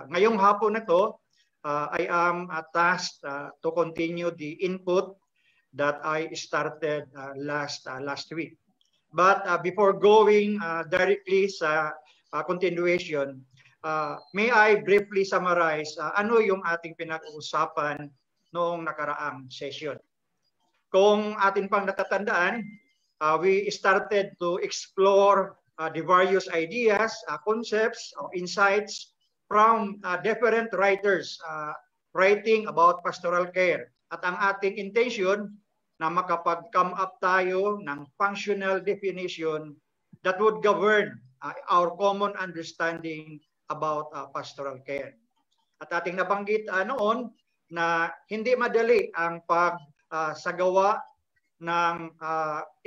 ngayong hapon na to, I am tasked to continue the input that I started last week. But before going directly sa continuation, may I briefly summarize ano yung ating pinag-uusapan noong nakaraang session. Kung atin pang natatandaan, we started to explore the various ideas, concepts, or insights from different writers writing about pastoral care. At ang ating intention na makapag-come up tayo ng functional definition that would govern our common understanding about pastoral care. At ating nabanggit noon na hindi madali ang pagsagawa ng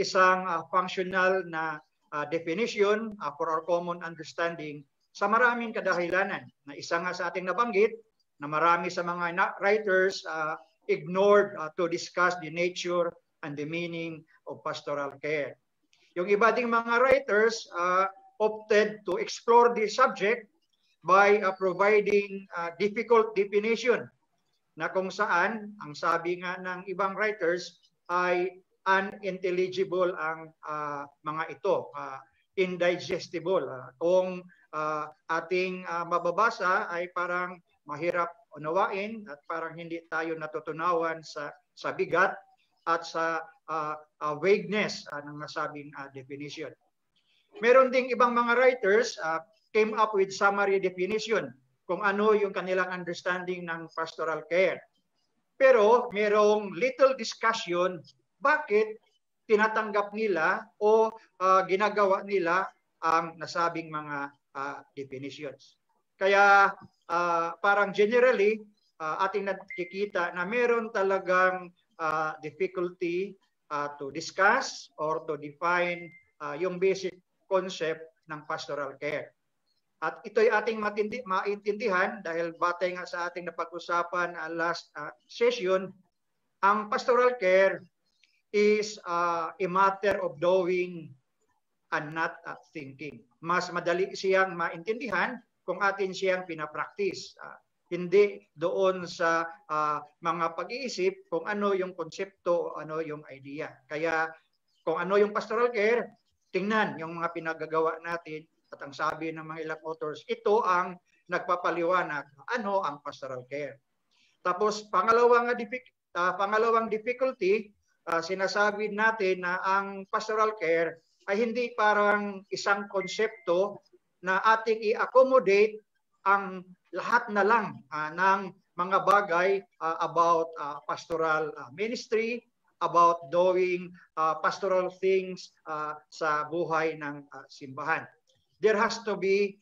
isang functional na definition for our common understanding sa maraming kadahilanan. Na isa nga sa ating nabanggit na marami sa mga writers ignored to discuss the nature and the meaning of pastoral care. Yung iba ding mga writers opted to explore this subject by providing difficult definition na kung saan, ang sabi nga ng ibang writers, ay unintelligible ang mga ito, indigestible. Kung ating mababasa ay parang mahirap unawain at parang hindi tayo natutunawan sa bigat at sa vagueness ng nasabing definition. Meron ding ibang mga writers came up with summary definition kung ano yung kanilang understanding ng pastoral care. Pero merong little discussion bakit tinatanggap nila o ginagawa nila ang nasabing mga definitions. Kaya parang generally ating nakikita na meron talagang difficulty to discuss or to define yung basic concept ng pastoral care. At ito'y ating maintindihan dahil batay nga sa ating napag-usapan last session, ang pastoral care is a matter of doing and not thinking. Mas madali siyang maintindihan kung atin siyang pinapractice. Hindi doon sa mga pag-iisip kung ano yung konsepto, ano yung idea. Kaya kung ano yung pastoral care, tingnan yung mga pinagagawa natin. At ang sabi ng mga ilang authors, ito ang nagpapaliwanag ano ang pastoral care. Tapos pangalawang difficulty, sinasabi natin na ang pastoral care ay hindi parang isang konsepto na ating i-accommodate ang lahat na lang ng mga bagay about pastoral ministry, about doing pastoral things sa buhay ng simbahan. There has to be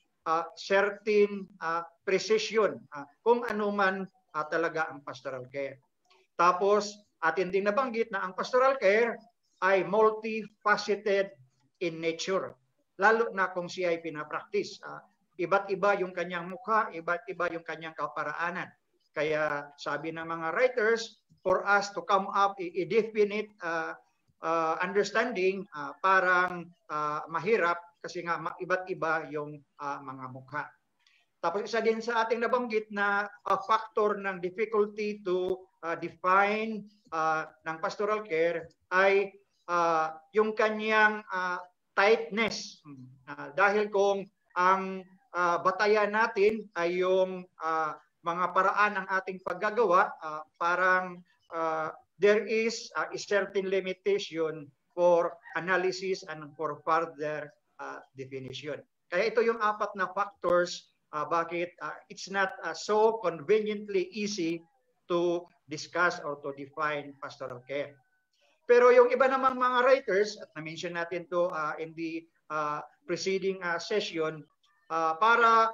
certain precision kung ano man talaga ang pastoral care. Tapos, atin din nabanggit na ang pastoral care ay multifaceted in nature. Lalo na kung siya ay pinapractice. Iba't iba yung kanyang mukha, iba't iba yung kanyang kaparaanan. Kaya sabi ng mga writers, for us to come up a definite understanding, parang mahirap kasi nga iba't iba yung mga mukha. Tapos isa din sa ating nabanggit na factor ng difficulty to define ng pastoral care ay yung kanyang tightness. Dahil kung ang batayan natin ay yung mga paraan ng ating paggagawa, parang there is a certain limitation for analysis and for further definition. Kaya ito yung apat na factors bakit it's not so conveniently easy to discuss or to define pastoral care. Pero yung iba namang mga writers, at na-mention natin to in the preceding session, para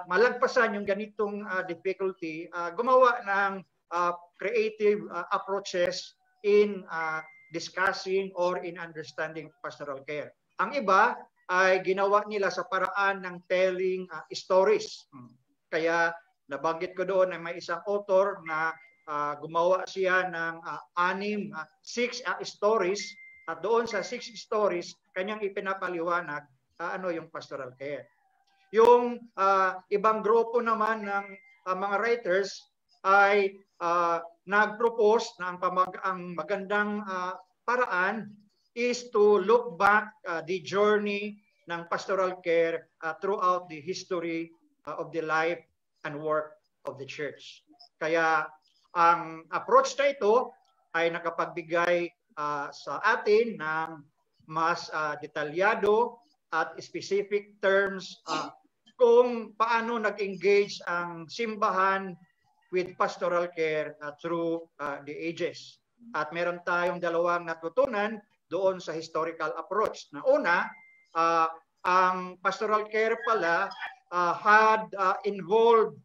malagpasan yung ganitong difficulty, gumawa ng creative approaches in discussing or in understanding pastoral care. Ang iba ay ginawa nila sa paraan ng telling stories. Kaya nabanggit ko doon na may isang author na gumawa siya ng 6 stories at doon sa 6 stories kanyang ipinapaliwanag ano yung pastoral care. Yung ibang grupo naman ng mga writers ay nag-propose na ang magandang paraan is to look back the journey ng pastoral care throughout the history of the life and work of the church. Kaya ang approach na ito ay nakapagbigay sa atin ng mas detalyado at specific terms kung paano nag-engage ang simbahan with pastoral care through the ages. At meron tayong dalawang natutunan doon sa historical approach. Na una, ang pastoral care pala had involved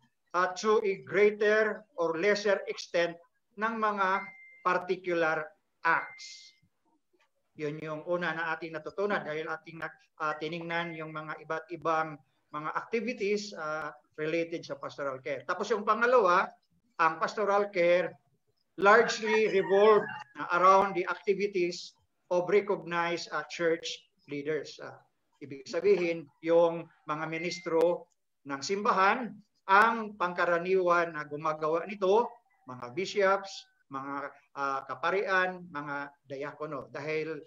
to a greater or lesser extent ng mga particular acts. Yun yung una na ating natutunan dahil ating tiningnan yung mga iba't ibang mga activities related sa pastoral care. Tapos yung pangalawa, ang pastoral care largely revolved around the activities of recognized church leaders. Ibig sabihin, yung mga ministro ng simbahan, ang pangkaraniwan na gumagawa nito, mga bishops, mga kaparian, mga diakono. Dahil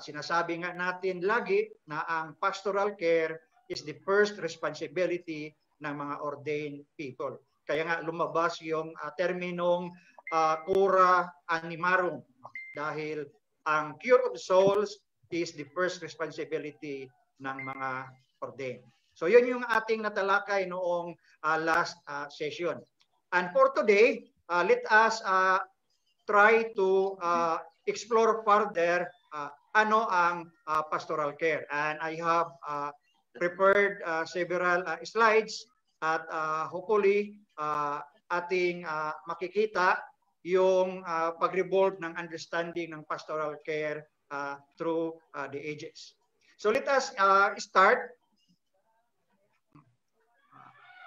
sinasabi nga natin lagi na ang pastoral care is the first responsibility ng mga ordained people. Kaya nga lumabas yung terminong cura animarum dahil ang cure of souls is the first responsibility ng mga ordained. So yun yung ating natalakay noong last session. And for today, let us try to explore further ano ang pastoral care. And I have prepared several slides at hopefully ating makikita yung pag-revolve ng understanding ng pastoral care through the ages. So let us start.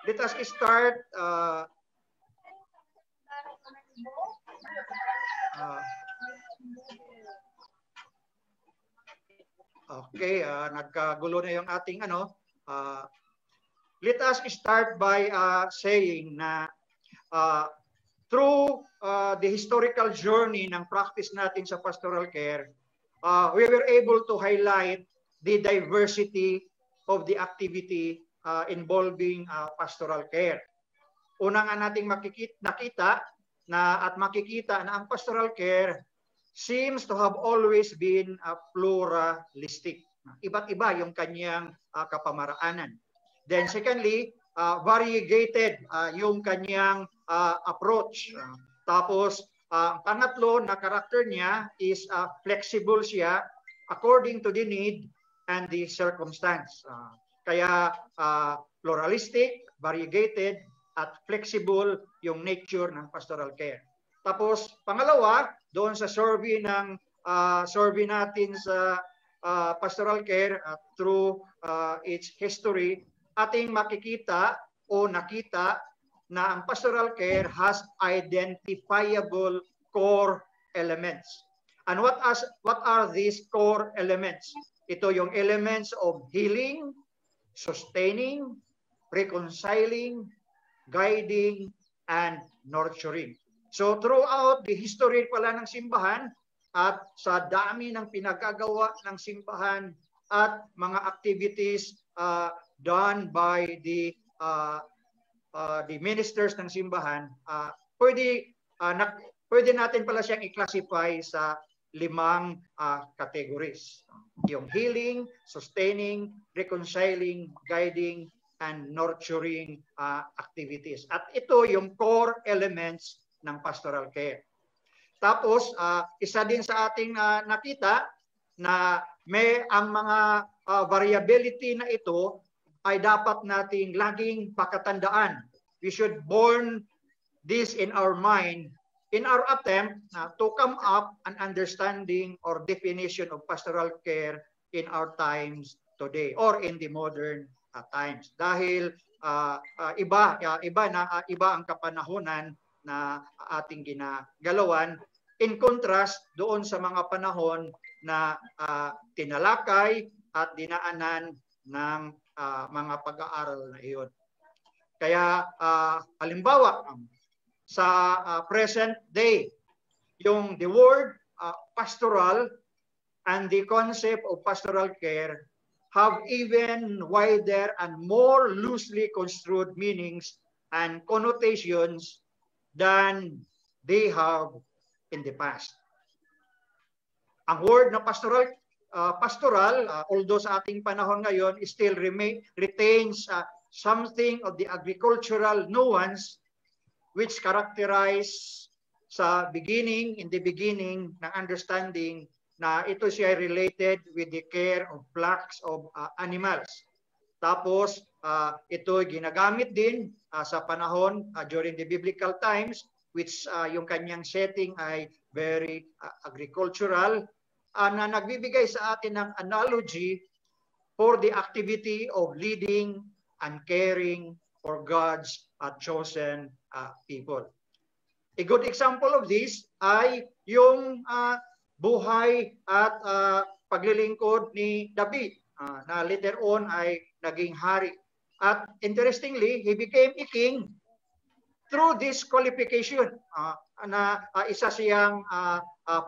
Let us start okay, nagkagulo na yung ating ano. Let us start by saying na through the historical journey ng practice natin sa pastoral care, we were able to highlight the diversity of the activity involving pastoral care. Una nga nating nakita na ang pastoral care seems to have always been pluralistic. Iba't iba yung kanyang kapamaraanan. Then secondly, variegated yung kanyang approach. Tapos pangatlo na karakter niya is flexible siya according to the need and the circumstance. Kaya pluralistic, variegated, at flexible yung nature ng pastoral care. Tapos pangalawa, doon sa survey natin sa pastoral care through its history, ating makikita o nakita na ang pastoral care has identifiable core elements. And what are these core elements? Ito yung elements of healing, sustaining, reconciling, guiding, and nurturing. So throughout the history pala ng simbahan at sa dami ng pinagagawa ng simbahan at mga activities done by the ministers ng simbahan, pwede natin pala siyang i-classify sa 5 categories. Yung healing, sustaining, reconciling, guiding, and nurturing activities. At ito yung core elements ng pastoral care. Tapos, isa din sa ating nakita na ang mga variability na ito ay dapat nating laging pakatandaan. We should born this in our mind in our attempt to come up an understanding or definition of pastoral care in our times today or in the modern times. Dahil iba ang kapanahunan na ating ginagalawan in contrast doon sa mga panahon na tinalakay at dinaanan ng mga pag-aaral na iyon. Kaya halimbawa, sa present day, yung the word pastoral and the concept of pastoral care have even wider and more loosely construed meanings and connotations than they have in the past. Ang word na pastoral, although sa ating panahon ngayon, still retains something of the agricultural nuance which characterize sa in the beginning ng understanding na ito siya related with the care of flocks of animals. Tapos, ito ginagamit din sa panahon during the biblical times, which yung kanyang setting ay very agricultural, na nagbibigay sa atin ng analogy for the activity of leading and caring for God's chosen people. A good example of this ay yung buhay at paglilingkod ni David na later on ay naging hari. At interestingly, he became a king through this qualification na isa siyang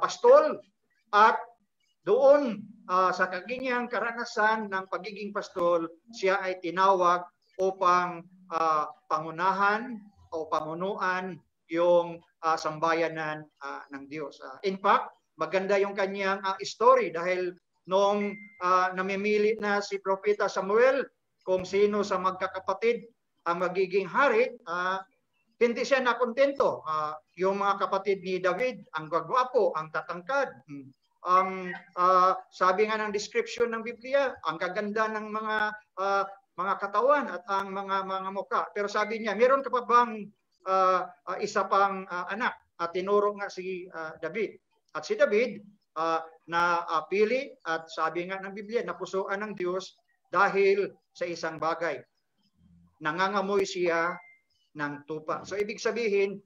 pastol at doon sa kanyang karanasan ng pagiging pastol, siya ay tinawag upang pangunahan o pamunuan yung sambayanan ng Diyos. In fact, maganda yung kanyang story dahil nung namimili na si Propeta Samuel kung sino sa magkakapatid ang magiging hari, hindi siya nakontento. Yung mga kapatid ni David, ang gagwapo, ang tatangkad, ang sabi nga ng description ng Biblia, ang kaganda ng mga katawan at ang mga mukha. Pero sabi niya, meron ka pa bang isa pang anak? At tinuro nga si David. At si David na pili at sabi nga ng Biblia, napusuan ng Diyos dahil sa isang bagay. Nangangamoy siya ng tupa. So ibig sabihin,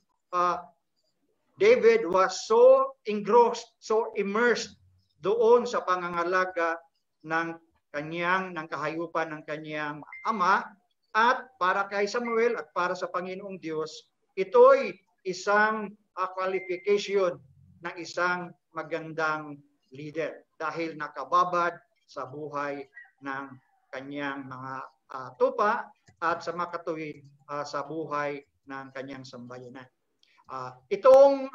David was so engrossed, so immersed doon sa pangangalaga ng kahayupan ng kanyang ama at para kay Samuel at para sa Panginoong Diyos, ito'y isang qualification ng isang magandang leader dahil nakababad sa buhay ng kanyang mga tupa at sa makatuwid sa buhay ng kanyang sambayanan. Itong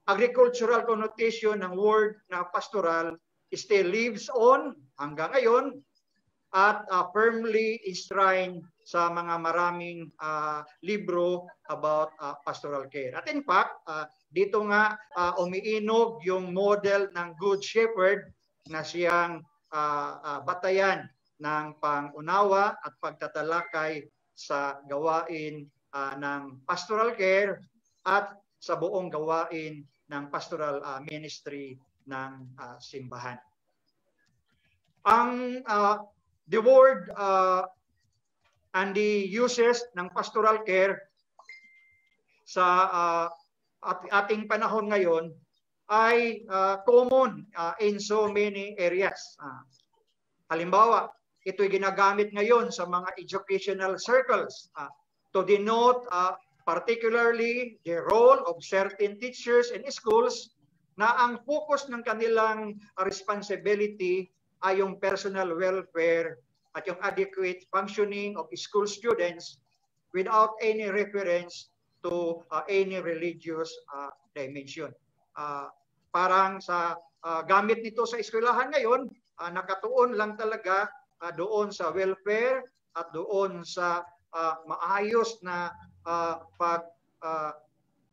agricultural connotation ng word na pastoral still lives on hanggang ngayon at firmly enshrined sa mga maraming libro about pastoral care. At in fact, dito nga umiinog yung model ng Good Shepherd na siyang batayan ng pangunawa at pagtatalakay sa gawain ng pastoral care at sa buong gawain ng pastoral ministry ng simbahan. Ang the word and the uses ng pastoral care sa ating panahon ngayon ay common in so many areas. Halimbawa, ito'y ginagamit ngayon sa mga educational circles to denote particularly the role of certain teachers in schools na ang focus ng kanilang responsibility ay yung personal welfare at yung adequate functioning of school students without any reference to any religious dimension. Parang sa gamit nito sa eskwelahan ngayon, nakatuon lang talaga doon sa welfare at doon sa maayos na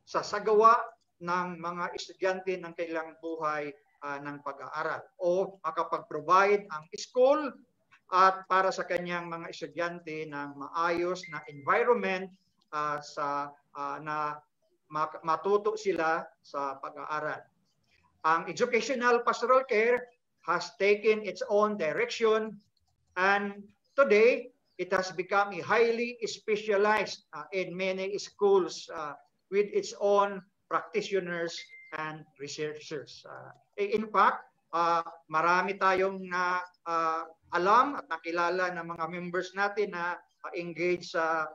sasagawa ng mga estudyante ng kailang buhay ng pag-aaral o makapag-provide ang school at para sa kanyang mga estudyante ng maayos na environment na matuto sila sa pag-aaral. Ang educational pastoral care has taken its own direction and today it has become a highly specialized in many schools with its own practitioners and researchers. In fact, marami tayong alam at nakilala ng mga members natin na engaged sa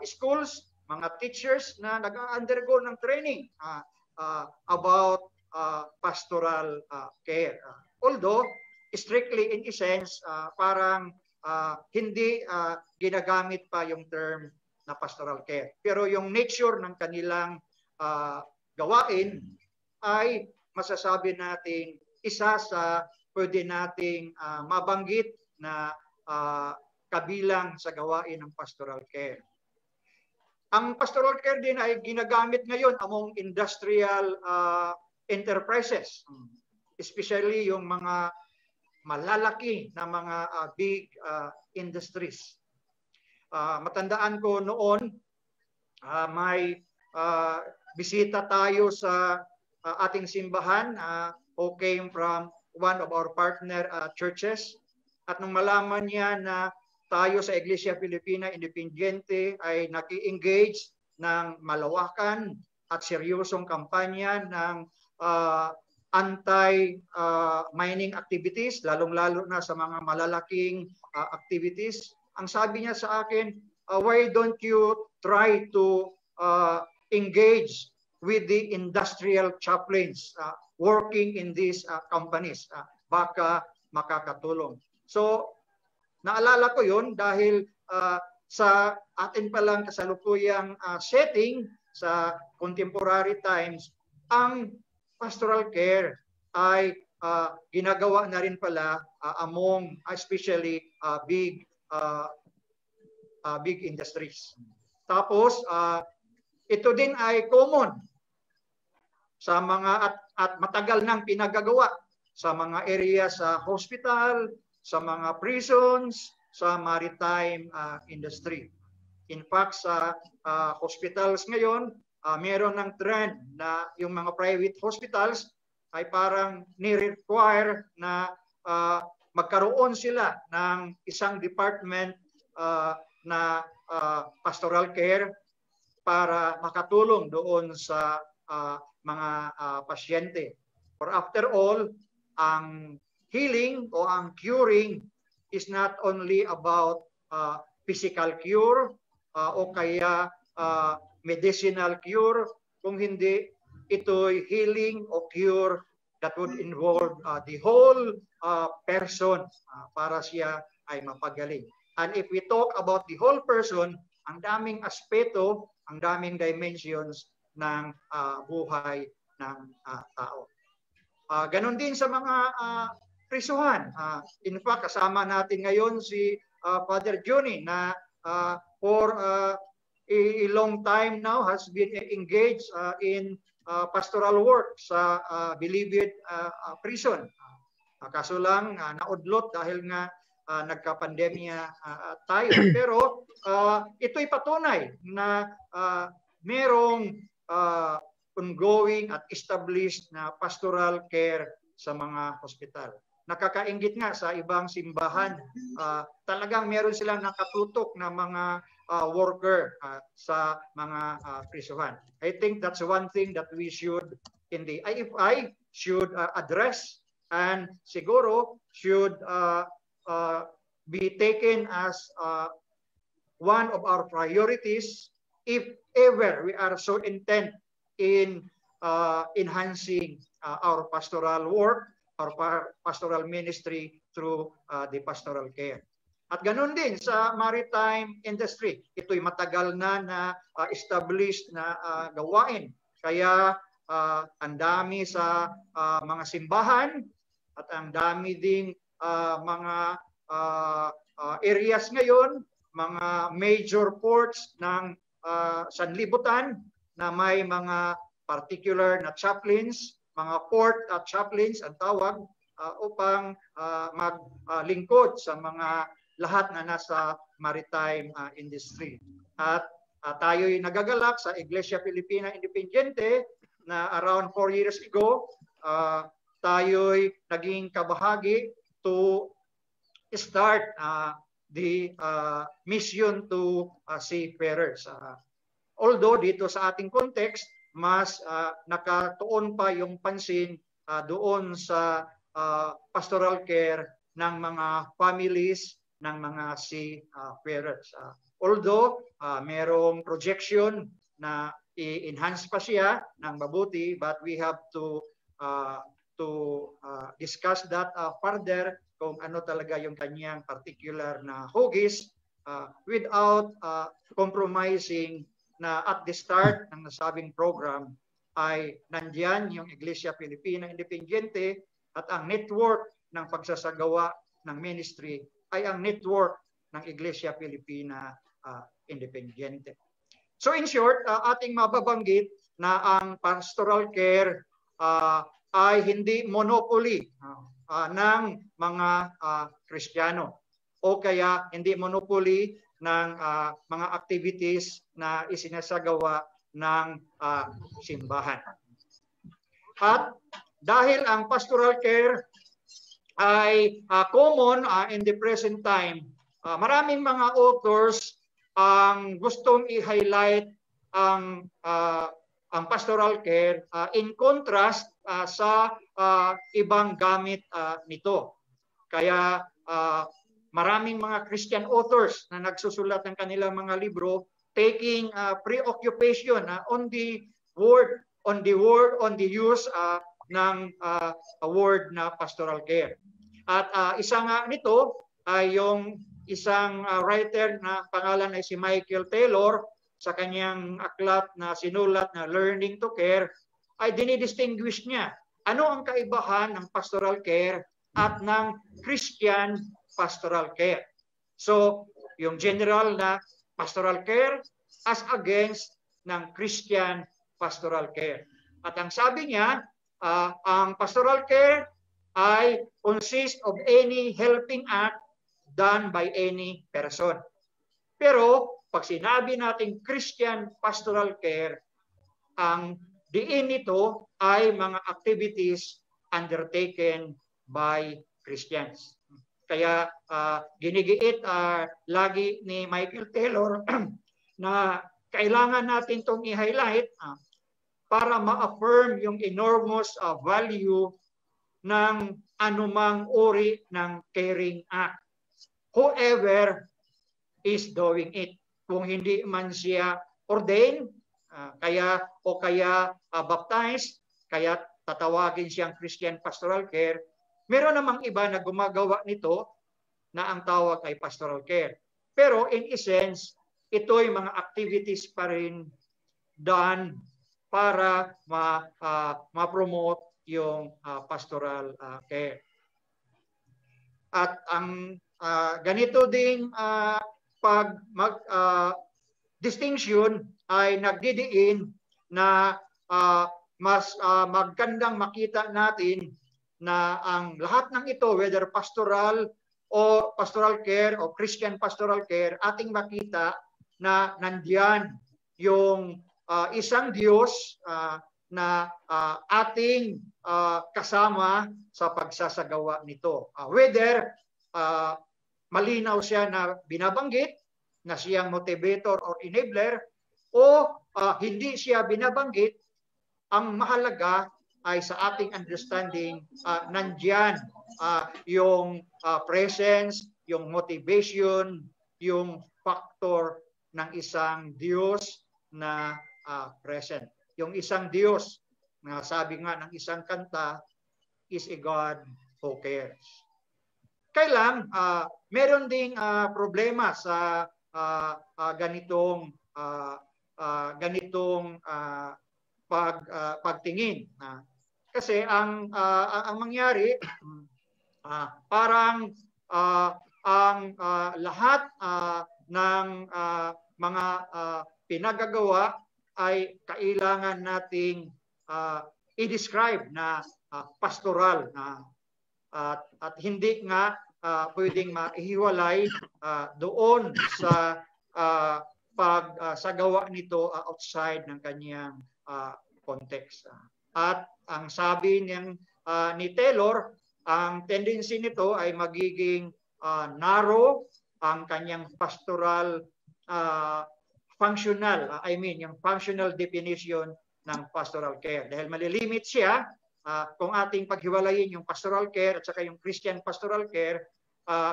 schools, mga teachers na nag-undergo ng training about pastoral care. Although, strictly in essence, parang hindi ginagamit pa yung term na pastoral care. Pero yung nature ng kanilang gawain ay masasabi natin isa sa pwede nating mabanggit na kabilang sa gawain ng pastoral care. Ang pastoral care din ay ginagamit ngayon among industrial enterprises, especially yung mga malalaki na mga big industries. Matandaan ko noon, may bisita tayo sa ating simbahan who came from one of our partner churches. At nung malaman niya na tayo sa Iglesia Filipina Independiente ay nag-engage ng malawakan at seryosong kampanya ng anti-mining activities, lalong-lalo na sa mga malalaking activities. Ang sabi niya sa akin, why don't you try to engage with the industrial chaplains working in these companies? Baka makakatulong. So, naalala ko yun dahil sa atin palang kasalukuyang setting sa contemporary times, ang pastoral care ay ginagawa na rin pala among especially big industries. Tapos, ito din ay common sa mga at matagal nang pinagagawa sa mga area sa hospital, sa mga prisons, sa maritime industry. In fact, sa hospitals ngayon, meron ng trend na yung mga private hospitals ay parang ni-require na magkaroon sila ng isang department na pastoral care para makatulong doon sa mga pasyente. For after all, ang healing o ang curing is not only about physical cure o kaya medicinal cure, kung hindi ito'y healing o cure that would involve the whole person para siya ay mapagaling. And if we talk about the whole person, ang daming aspeto, ang daming dimensions ng buhay ng tao. Ganon din sa mga prisuhan. In fact, kasama natin ngayon si Father Johnny na for a long time now has been engaged in pastoral work sa Bilibid prison. Kaso lang naudlot dahil nga nagka-pandemya tayo. Pero ito'y patunay na merong ongoing at established na pastoral care sa mga hospital. Nakakainggit nga sa ibang simbahan, talagang meron silang nakatutok na mga worker sa mga prisuhan. I think that's one thing that we should in the IFI should address and siguro should be taken as one of our priorities if ever we are so intent in enhancing our pastoral work, our pastoral ministry through the pastoral care. At ganun din sa maritime industry. Ito'y matagal na established na gawain. Kaya ang dami sa mga simbahan at ang dami ding mga areas ngayon, mga major ports ng sanlibutan na may mga particular na chaplains, mga port chaplains ang tawag, upang maglingkod sa mga lahat na nasa maritime industry. At tayo'y nagagalak sa Iglesia Filipina Independiente na around 4 years ago, tayo'y naging kabahagi to start the mission to seafarers. Although dito sa ating context, mas nakatuon pa yung pansin doon sa pastoral care ng mga families ng mga seafarers. Although merong projection na i-enhance pa siya ng mabuti, but we have to discuss that further kung ano talaga yung kanyang particular na hugis without compromising na at the start ng nasabing program ay nandiyan yung Iglesia Filipina Independiente at ang network ng pagsasagawa ng ministry ay ang network ng Iglesia Filipina Independiente. So in short, ating mababanggit na ang pastoral care ay hindi monopoly ng mga Kristiyano o kaya hindi monopoly ng mga activities na isinasagawa ng simbahan. At dahil ang pastoral care ay common in the present time, maraming mga authors ang gustong i-highlight ang pastoral care in contrast sa ibang gamit nito. Kaya maraming mga Christian authors na nagsusulat ng kanilang mga libro taking preoccupation on the word, on the use ng word na pastoral care. At isa nga nito ay yung isang writer na pangalan ay si Michael Taylor sa kanyang aklat na sinulat na Learning to Care ay dinidistinguish niya ano ang kaibahan ng pastoral care at ng Christian pastoral care. So, yung general na pastoral care as against ng Christian pastoral care. At ang sabi niya, ang pastoral care ay consist of any helping act done by any person. Pero pag sinabi natin Christian pastoral care, ang diin nito ay mga activities undertaken by Christians. Kaya ginigiit lagi ni Michael Taylor na kailangan natin itong i-highlight para ma-affirm yung enormous value ng anumang uri ng caring act. Whoever is doing it. Kung hindi man siya ordained, kaya baptized, kaya tatawagin siyang Christian pastoral care, meron namang iba na gumagawa nito na ang tawag ay pastoral care. Pero in essence, ito'y mga activities pa rin done para ma-promote yung pastoral care. At ang ganito ding distinction ay nagdidiin na mas magandang makita natin na ang lahat ng ito, whether pastoral o pastoral care o Christian pastoral care, ating makita na nandiyan yung isang Diyos na ating kasama sa pagsasagawa nito. Whether malinaw siya na binabanggit na siyang motivator or enabler o hindi siya binabanggit, ang mahalaga ay sa ating understanding nandyan yung presence, yung motivation, yung factor ng isang Diyos na present. Yung isang Diyos na sabi nga ng isang kanta is a God who cares. Kailan meron ding problema sa ganitong pagtingin. Kasi ang mangyari parang ang lahat ng mga pinagagawa ay kailangan nating i-describe na pastoral at hindi nga pwedeng maihiwalay doon sa pagsagawa nito outside ng kanyang context. At ang sabi ni Taylor, ang tendency nito ay magiging narrow ang kanyang pastoral functional, yung functional definition ng pastoral care. Dahil malilimit siya kung ating paghiwalayin yung pastoral care at saka yung Christian pastoral care,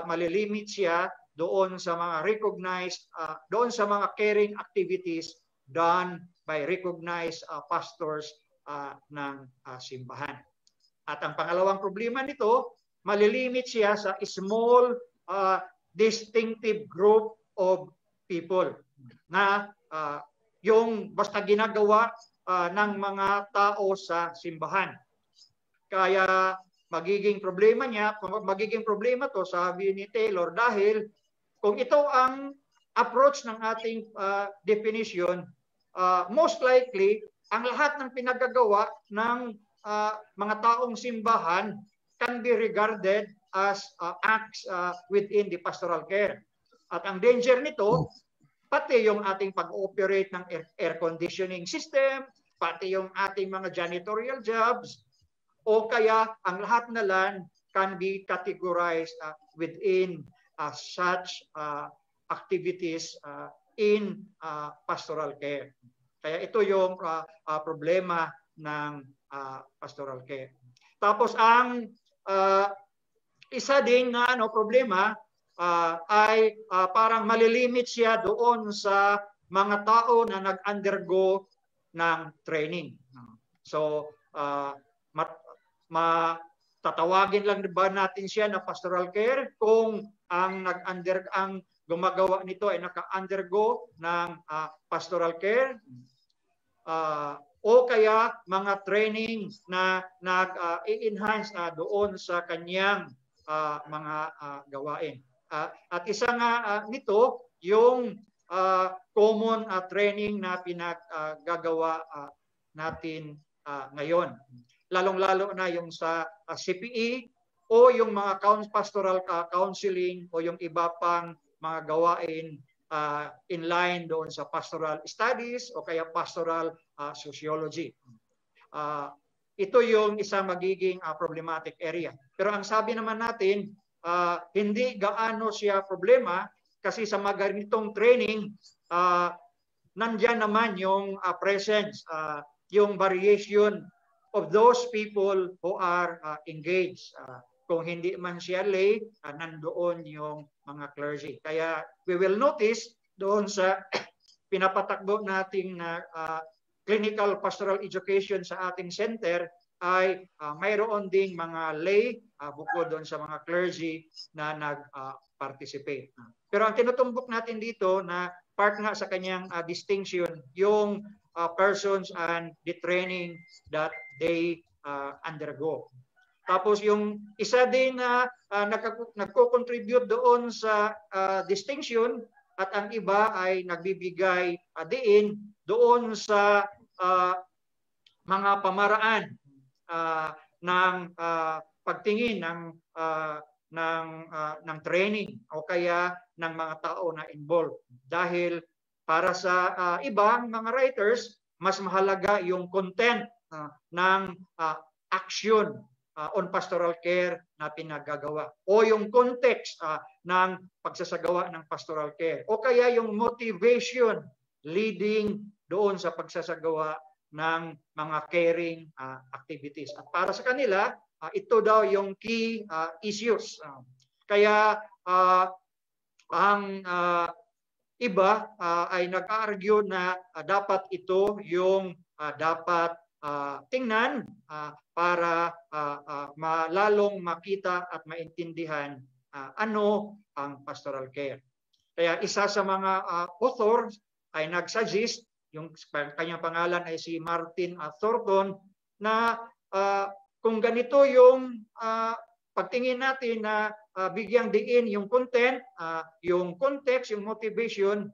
malilimit siya doon sa mga recognized, doon sa mga caring activities done by recognized pastors ng simbahan. At ang pangalawang problema nito, malilimit siya sa small, distinctive group of people na yung basta ginagawa ng mga tao sa simbahan. Kaya magiging problema to, sabi ni Taylor, dahil kung ito ang approach ng ating definition, most likely, ang lahat ng pinagagawa ng mga taong simbahan can be regarded as acts within the pastoral care. At ang danger nito, pati yung ating pag-operate ng air conditioning system, pati yung ating mga janitorial jobs, o kaya ang lahat na lang can be categorized within such activities in pastoral care. Kaya ito yung problema ng pastoral care. Tapos ang isa ding na problema ay parang malilimit siya doon sa mga tao na nag-undergo ng training. So tatawagin lang ba natin siya na pastoral care kung ang gumagawa nito ay naka-undergo ng pastoral care, o kaya mga training na nag-i-enhance doon sa kanyang mga gawain. At isa nga nito yung common training na pinaggagawa natin ngayon. Lalong-lalo na yung sa CPE o yung mga pastoral counseling o yung iba pang mga gawain in line doon sa pastoral studies o kaya pastoral sociology. Ito yung isa magiging problematic area. Pero ang sabi naman natin, hindi gaano siya problema kasi sa mga ganitong training, nandyan naman yung presence, yung variation of those people who are engaged. Kung hindi man siya lay, nandoon yung mga clergy. Kaya we will notice doon sa pinapatakbo nating na clinical pastoral education sa ating center ay mayroon ding mga lay bukod doon sa mga clergy na nag-participate. Pero ang tinutumbok natin dito na part nga sa kanyang distinction, yung persons and the training that they undergo. Tapos yung isa din na nagko-contribute doon sa distinction at ang iba ay nagbibigay diin doon sa mga pamaraan ng pagtingin ng training o kaya ng mga tao na involved. Dahil para sa ibang mga writers, mas mahalaga yung content ng action on pastoral care na pinagagawa o yung context ng pagsasagawa ng pastoral care o kaya yung motivation leading doon sa pagsasagawa ng mga caring activities. At para sa kanila, ito daw yung key issues. Kaya ang iba ay nag-argue na dapat ito yung dapat tingnan para malalong makita at maintindihan ano ang pastoral care. Kaya isa sa mga authors ay nag-suggest, yung kanyang pangalan ay si Martin Thornton, na kung ganito yung pagtingin natin na bigyang diin yung content, yung context, yung motivation,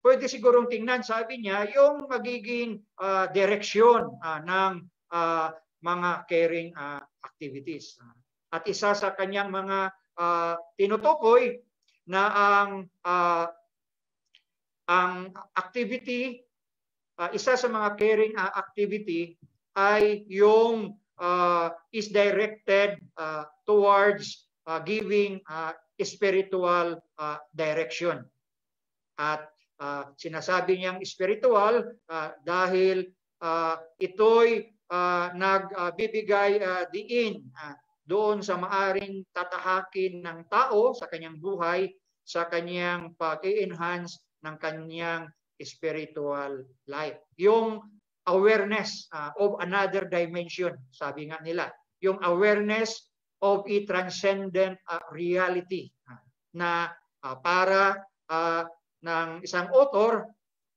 pwede sigurong tingnan, sabi niya, yung magiging direksyon ng mga caring activities. At isa sa kanyang mga tinutukoy na ang activity, isa sa mga caring activity ay yung is directed towards giving spiritual direction. At sinasabi niyang spiritual dahil ito'y nagbibigay diin doon sa maaring tatahakin ng tao sa kanyang buhay, sa kanyang pag-i-enhance ng kanyang spiritual life. Yung awareness of another dimension, sabi nga nila. Yung awareness of a transcendent reality na para ng isang author,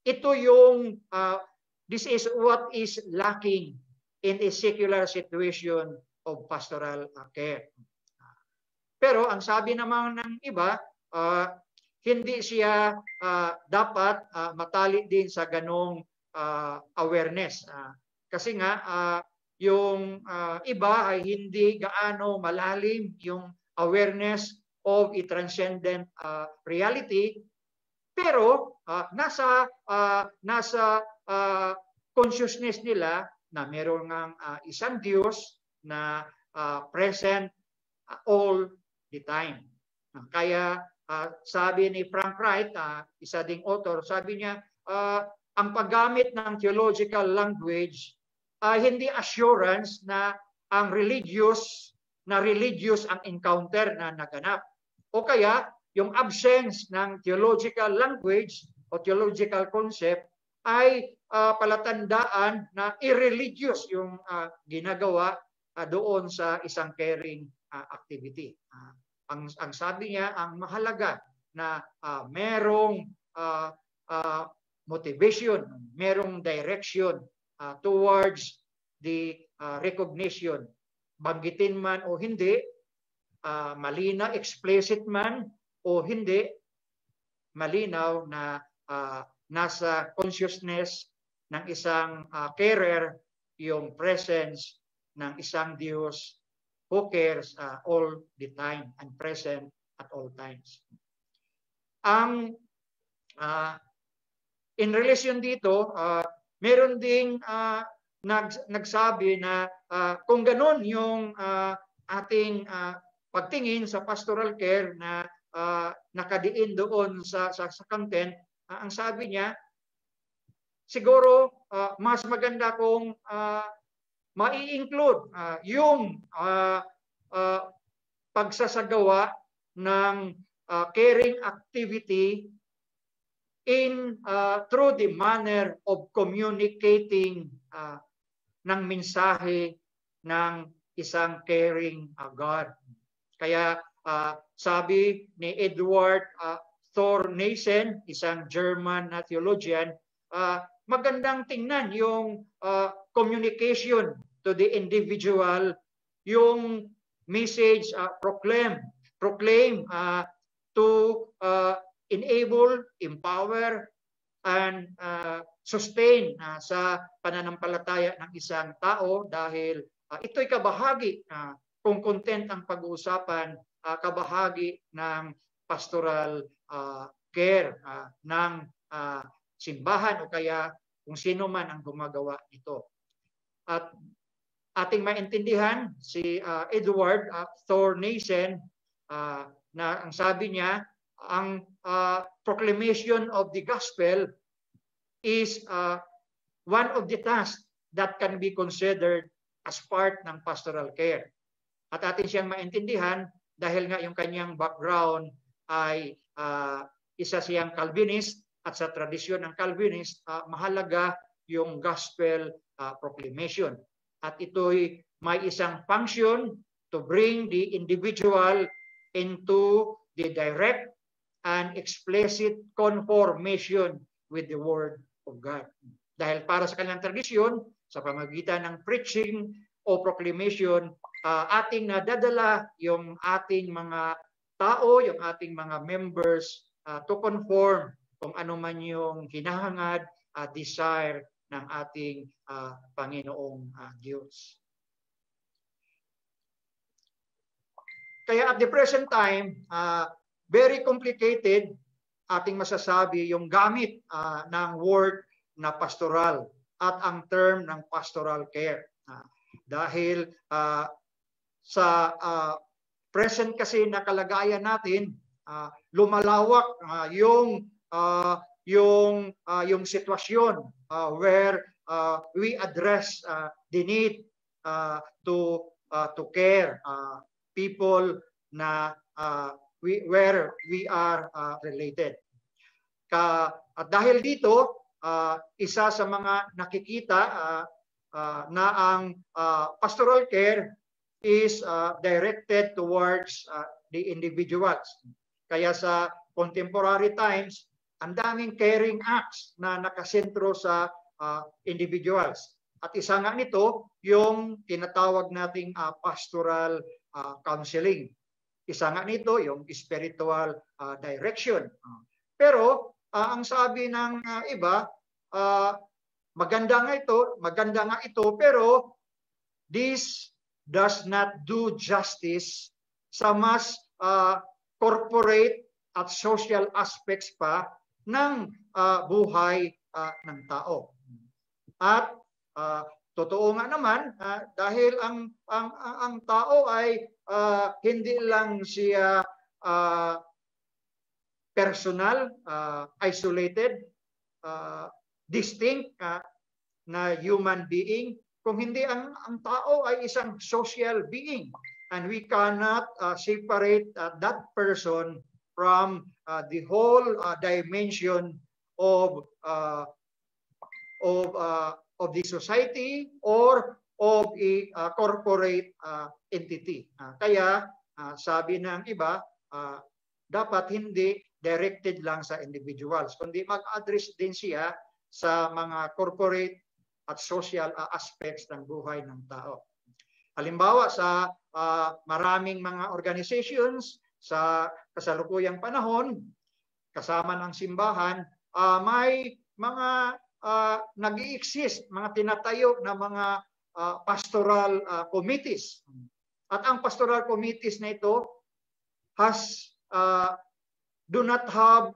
ito yung this is what is lacking in a secular situation of pastoral care. Pero ang sabi naman ng iba, hindi siya dapat matali din sa ganong awareness. Kasi nga, yung iba ay hindi gaano malalim yung awareness of a transcendent reality, pero nasa consciousness nila na meron ng isang Diyos na present all the time. Kaya sabi ni Frank Wright, isa ding author, sabi niya, ang paggamit ng theological language hindi assurance na ang religious ang encounter na naganap. O kaya, yung absence ng theological language o theological concept ay palatandaan na irreligious yung ginagawa doon sa isang caring activity. Ang sabi niya, ang mahalaga na merong motivation, merong direction towards the recognition. Banggitin man o hindi, malinaw, explicit man o hindi, malinaw na nasa consciousness ng isang carer yung presence ng isang Diyos who cares all the time and present at all times. In relation dito, meron ding nagsabi na kung ganun yung ating pagtingin sa pastoral care na nakadiin doon sa content, ang sabi niya, siguro mas maganda kung mai-include yung pagsasagawa ng caring activity in through the manner of communicating ng mensahe ng isang caring God. Kaya sabi ni Edward Thorneysen, isang German na theologian, magandang tingnan yung communication to the individual, yung message proclaim to enable, empower, and sustain sa pananampalataya ng isang tao dahil ito'y kabahagi kung content ang pag-uusapan, kabahagi ng pastoral care ng simbahan o kaya kung sino man ang gumagawa nito. At ating maintindihan si Edward Thorneysen na ang sabi niya, ang proclamation of the gospel is one of the tasks that can be considered as part ng pastoral care. At atin siyang maintindihan dahil nga yung kanyang background ay isa siyang Calvinist at sa tradisyon ng Calvinist, mahalaga yung gospel proclamation. At ito'y may isang function to bring the individual into the direct and explicit conformation with the Word of God. Dahil para sa kanilang tradisyon, sa pamamagitan ng preaching o proclamation, ating nadadala yung ating mga tao, yung ating mga members to conform kung ano man yung hinahangad at desire ng ating Panginoong Diyos. Kaya at the present time, very complicated ating masasabi yung gamit ng word na pastoral at ang term ng pastoral care. Dahil sa present kasi na kalagayan natin, lumalawak yung sitwasyon where we address the need to care people na where we are related. At dahil dito, isa sa mga nakikita na ang pastoral care is directed towards the individuals. Kaya sa contemporary times, ang daming caring acts na nakasentro sa individuals. At isa nga nito, yung tinatawag nating pastoral counseling. Isa nga nito, yung spiritual direction. Pero ang sabi ng iba, maganda nga ito, pero this does not do justice sa mas corporate at social aspects pa ng buhay ng tao. At totoo nga naman, dahil ang tao ay hindi lang siya personal, isolated, distinct na human being, kung hindi ang tao ay isang social being. And we cannot separate that person from the whole dimension of the society or of a corporate entity. Kaya sabi ng iba, dapat hindi directed lang sa individuals, kundi mag-address din siya sa mga corporate at social aspects ng buhay ng tao. Halimbawa, sa maraming mga organizations sa kasalukuyang panahon, kasama ng simbahan, may mga nag-i-exist, mga tinatayo na mga pastoral committees. At ang pastoral committees na ito do not have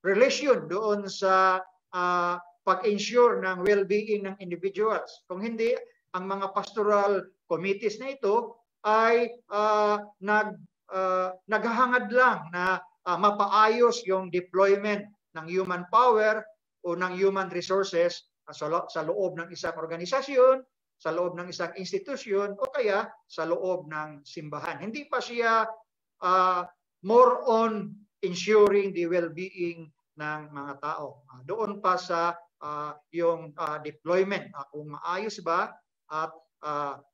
relation doon sa pag-ensure ng well-being ng individuals. Kung hindi, ang mga pastoral committees na ito ay naghahangad lang na mapaayos yung deployment ng human power o ng human resources sa loob ng isang organisasyon, sa loob ng isang institusyon, o kaya sa loob ng simbahan. Hindi pa siya more on ensuring the well-being ng mga tao. Doon pa sa yung deployment, kung maayos ba at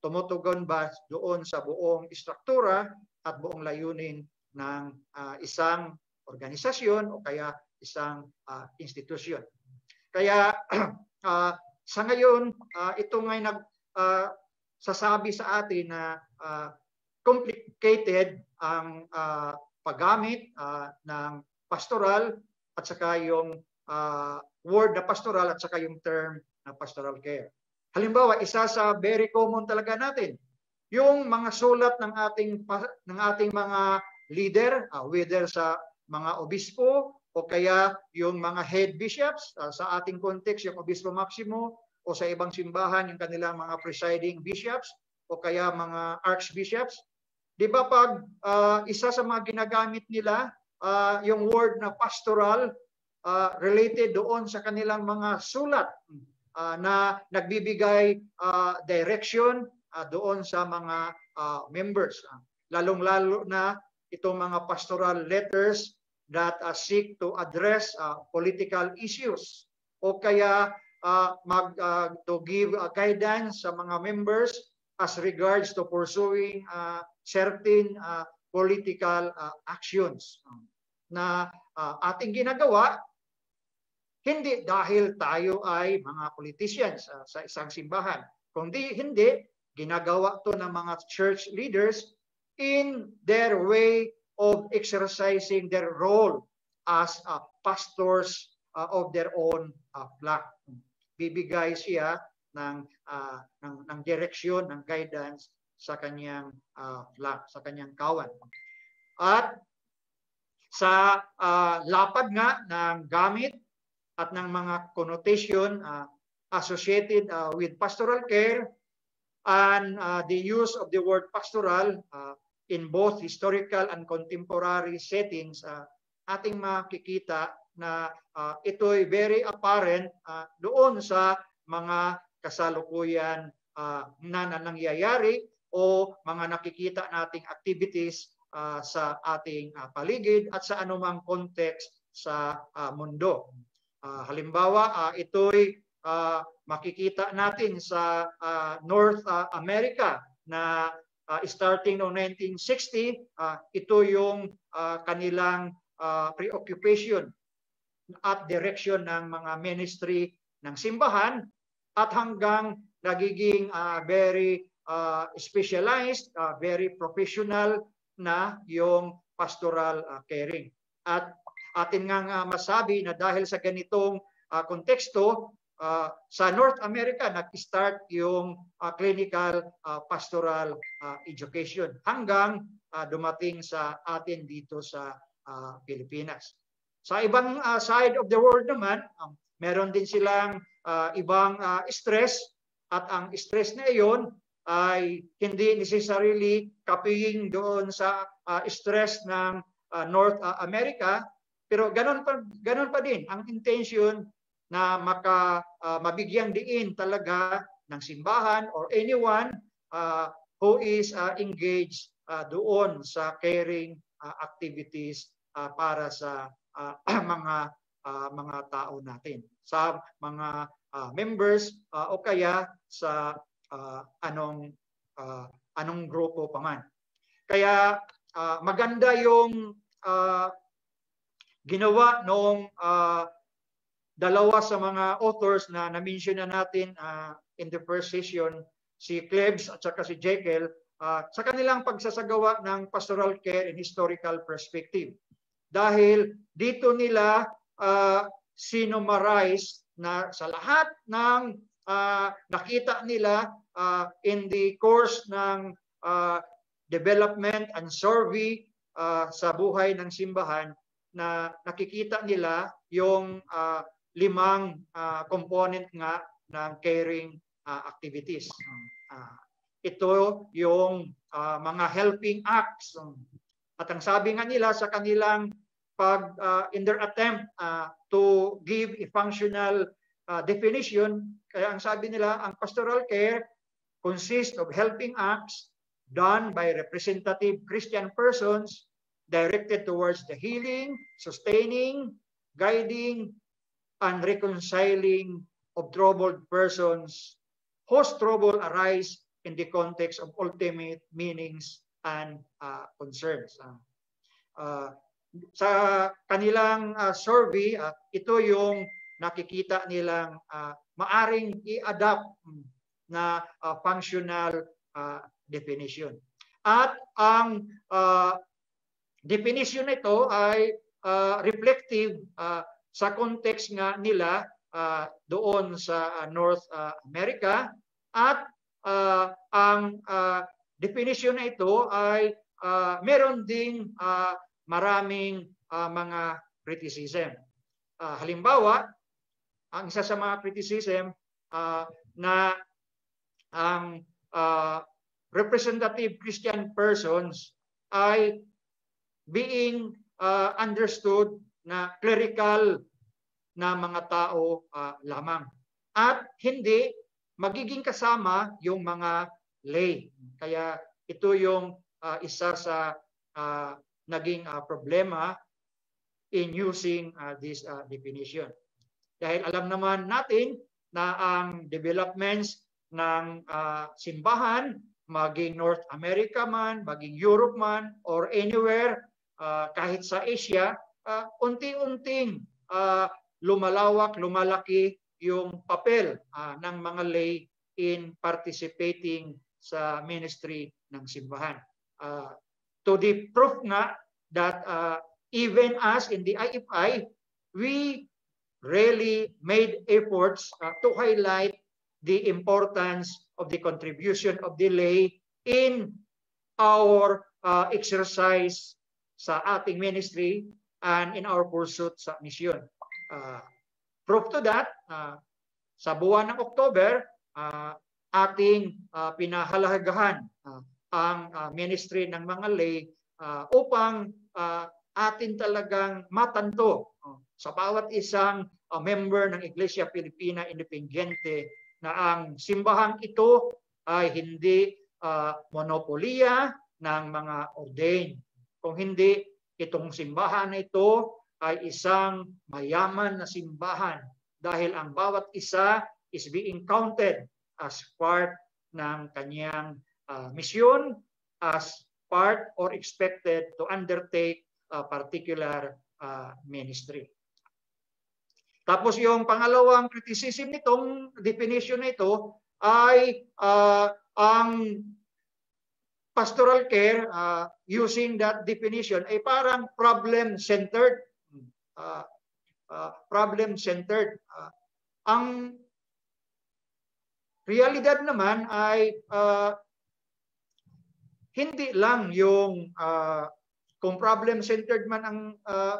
tumutugon ba doon sa buong istruktura at buong layunin ng isang organisasyon o kaya isang institusyon. Kaya sa ngayon, ito ngay sasabi sa atin na complicated ang paggamit ng pastoral at saka yung word na pastoral at saka yung term na pastoral care. Halimbawa, isa sa very common talaga natin, yung mga sulat ng ating mga leader, whether sa mga obispo o kaya yung mga head bishops, sa ating context yung obispo maximo, o sa ibang simbahan yung kanilang mga presiding bishops o kaya mga archbishops. Di ba pag isa sa mga ginagamit nila, yung word na pastoral, related doon sa kanilang mga sulat na nagbibigay direction doon sa mga members. Lalong-lalo na itong mga pastoral letters that seek to address political issues o kaya to give guidance sa mga members as regards to pursuing certain political actions na ating ginagawa, hindi dahil tayo ay mga politicians sa isang simbahan, kundi hindi, ginagawa to ng mga church leaders in their way of exercising their role as pastors of their own flock. Bibigay siya ng direksyon, ng guidance sa kanyang flock, sa kanyang kawan. At sa lapad nga ng gamit at ng mga connotation associated with pastoral care and the use of the word pastoral in both historical and contemporary settings, ating makikita na ito'y very apparent doon sa mga kasalukuyan na nangyayari o mga nakikita nating activities sa ating paligid at sa anumang context sa mundo. Halimbawa, ito'y makikita natin sa North America na starting noong 1960, ito yung kanilang preoccupation at direction ng mga ministry ng simbahan at hanggang nagiging very specialized, very professional na yung pastoral caring. At atin nga masabi na dahil sa ganitong konteksto, sa North America nag-start yung clinical pastoral education hanggang dumating sa atin dito sa Pilipinas. Sa ibang side of the world naman, meron din silang ibang stress at ang stress na iyon ay hindi necessarily kapiying doon sa stress ng North America, pero ganun pa din ang intention na mabigyan diin talaga ng simbahan or anyone who is engaged doon sa caring activities para sa mga tao natin, sa mga members o kaya sa anong grupo paman. Kaya maganda yung ginawa noong dalawa sa mga authors na na-mention na natin in the first session, si Klebs at saka si Jekyll, sa kanilang pagsasagawa ng pastoral care and historical perspective. Dahil dito nila sinummarize na sa lahat ng nakita nila in the course ng development and survey sa buhay ng simbahan, na nakikita nila yung 5 component nga ng caring activities. Ito yung mga helping acts. At ang sabi nga nila sa kanilang in their attempt to give a functional definition, kaya ang sabi nila, ang pastoral care consists of helping acts done by representative Christian persons directed towards the healing, sustaining, guiding, and reconciling of troubled persons whose trouble arise in the context of ultimate meanings and concerns. Sa kanilang survey, ito yung nakikita nilang maaring i-adapt na functional definition. At ang definition nito ay reflective sa context nga nila doon sa North America, at ang definition na ito ay meron ding maraming mga criticism. Halimbawa, ang isa sa mga criticism na ang representative Christian persons ay being understood na clerical na mga tao lamang at hindi magiging kasama yung mga lay. Kaya ito yung isa sa naging problema in using this definition. Dahil alam naman natin na ang developments ng simbahan, maging North America man, maging Europe man, or anywhere, kahit sa Asia, unti-unting lumalawak, lumalaki yung papel ng mga lay in participating sa ministry ng simbahan. To the proof nga that even us in the IFI, we really made efforts to highlight the importance of the contribution of the lay in our exercise sa ating ministry and in our pursuit sa mission. Proof to that, sa buwan ng October, ating pinahalagahan ang ministry ng mga lay upang atin talagang matanto sa bawat isang member ng Iglesia Filipina Independiente na ang simbahang ito ay hindi monopoliya ng mga ordained. Kung hindi, itong simbahan na ito ay isang mayaman na simbahan dahil ang bawat isa is being counted as part ng kanyang misyon, as part or expected to undertake a particular ministry. Tapos yung pangalawang criticism nitong definition na ito ay ang pastoral care using that definition ay parang problem-centered. Problem-centered. Ang realidad naman ay hindi lang yung kung problem-centered man ang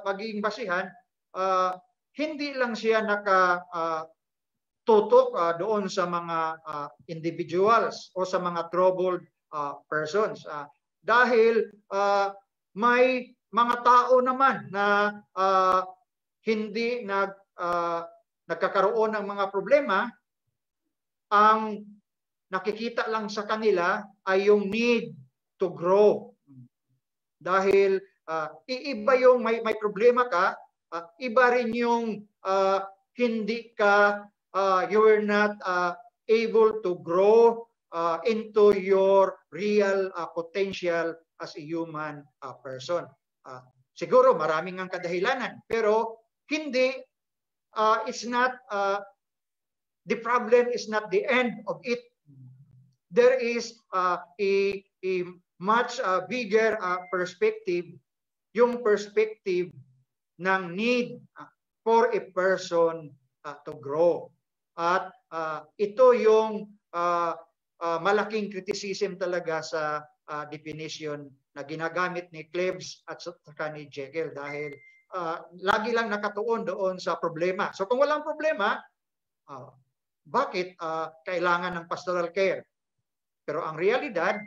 magiging basihan, hindi lang siya nakatutok doon sa mga individuals o sa mga troubled persons. Dahil may mga tao naman na hindi nagkakaroon ng mga problema, ang nakikita lang sa kanila ay yung need to grow. Dahil iiba yung may problema ka, iba rin yung hindi ka, you were not able to grow into your real potential as a human person. Siguro maraming ang kadahilanan, pero hindi, it's not, the problem is not the end of it. There is a much bigger perspective, yung perspective ng need for a person to grow. At ito yung malaking criticism talaga sa definition na ginagamit ni Klebs at saka ni Jekyll dahil lagi lang nakatuon doon sa problema. So kung walang problema, bakit kailangan ng pastoral care? Pero ang realidad,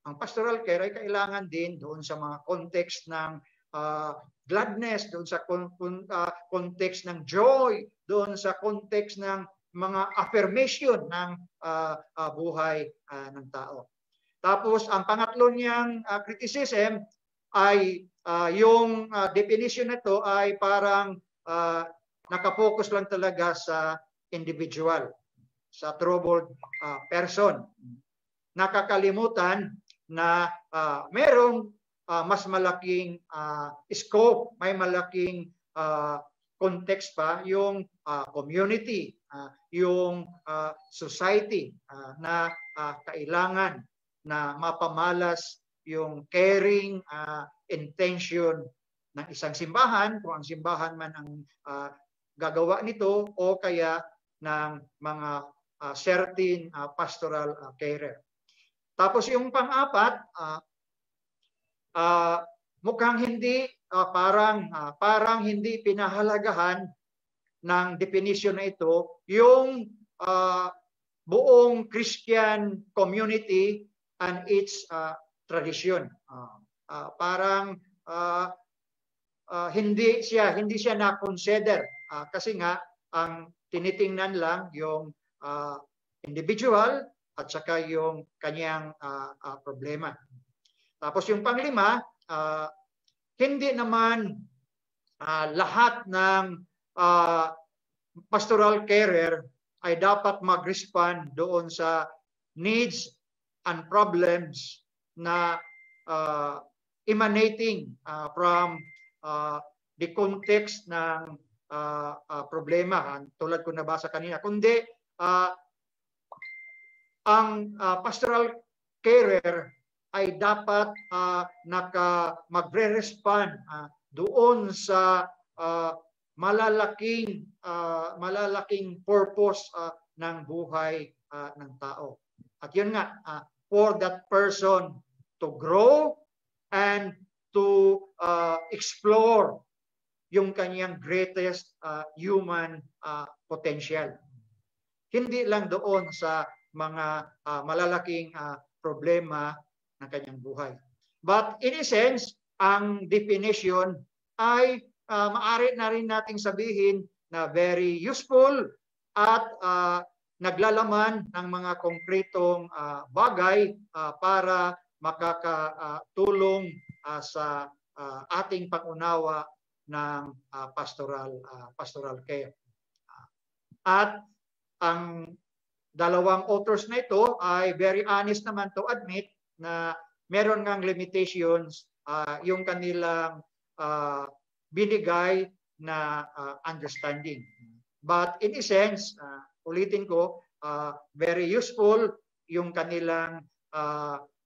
ang pastoral care ay kailangan din doon sa mga context ng gladness, doon sa context ng joy, doon sa context ng mga affirmation ng buhay ng tao. Tapos ang pangatlo niyang criticism ay yung definition nito ay parang nakapokus lang talaga sa individual, sa troubled person. Nakakalimutan na merong mas malaking scope, may malaking context pa yung community, yung society na kailangan na mapamalas yung caring intention ng isang simbahan, kung ang simbahan man ang gagawa nito o kaya ng mga certain pastoral carer. Tapos yung pang-apat, mukhang hindi parang hindi pinahalagahan ng definition na ito yung buong Christian community and its tradition. Parang hindi siya na-consider kasi nga ang tinitingnan lang yung individual at saka yung kanyang problema. Tapos yung panglima, hindi naman lahat ng pastoral carer ay dapat mag-respond doon sa needs and problems na emanating from the context ng problema. Tulad ko nabasa kanina, kundi ang pastoral carer ay dapat magre-respond doon sa malalaking purpose ng buhay ng tao. At yun nga, for that person to grow and to explore yung kanyang greatest human potential. Hindi lang doon sa mga malalaking problema ng kanyang buhay. But in a sense, ang definition ay maaari na rin nating sabihin na very useful at naglalaman ng mga konkretong bagay para makakatulong sa ating pangunawa ng pastoral care. At ang dalawang authors na ito ay very honest naman to admit na meron ngang limitations yung kanilang binigay na understanding. But in essence, ulitin ko, very useful yung kanilang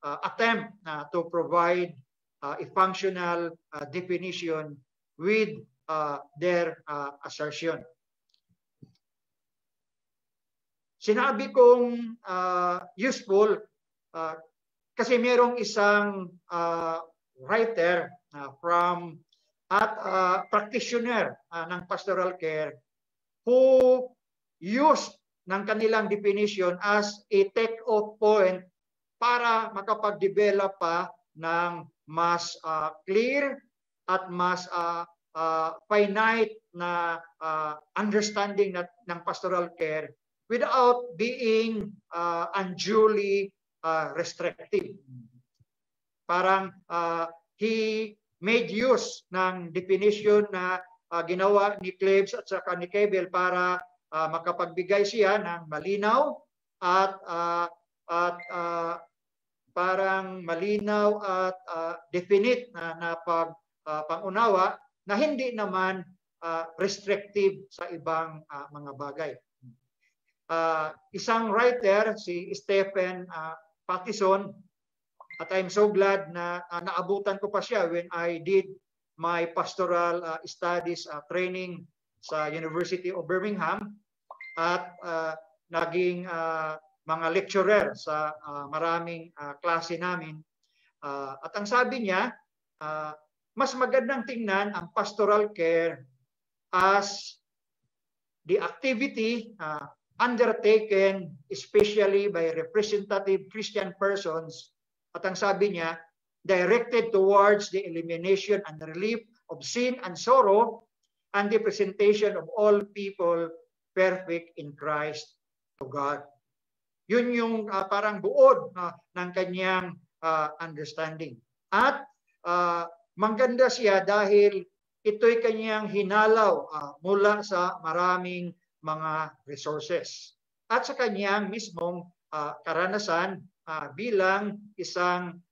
attempt to provide a functional definition with their assertion. Sinabi kong useful kasi merong isang writer from practitioner ng pastoral care who used ng kanilang definition as a take-off point para makapag-develop pa ng mas clear at mas finite na understanding ng pastoral care without being unduly restrictive. Parang he made use ng definition na ginawa ni Cleves at saka ni Keble para makapagbigay siya ng malinaw at parang malinaw at definite na pangunawa na hindi naman restrictive sa ibang mga bagay. Isang writer, si Stephen Pattison, at I'm so glad na naabutan ko pa siya when I did my pastoral studies training sa University of Birmingham at naging mga lecturer sa maraming klase namin. At ang sabi niya, mas magandang tingnan ang pastoral care as the activity undertaken especially by representative Christian persons. At ang sabi niya, directed towards the elimination and relief of sin and sorrow and the presentation of all people perfect in Christ to God. Yun yung parang buod ng kanyang understanding. At maganda siya dahil ito'y kanyang hinalaw mula sa maraming mga resources. At sa kanyang mismong karanasan bilang isang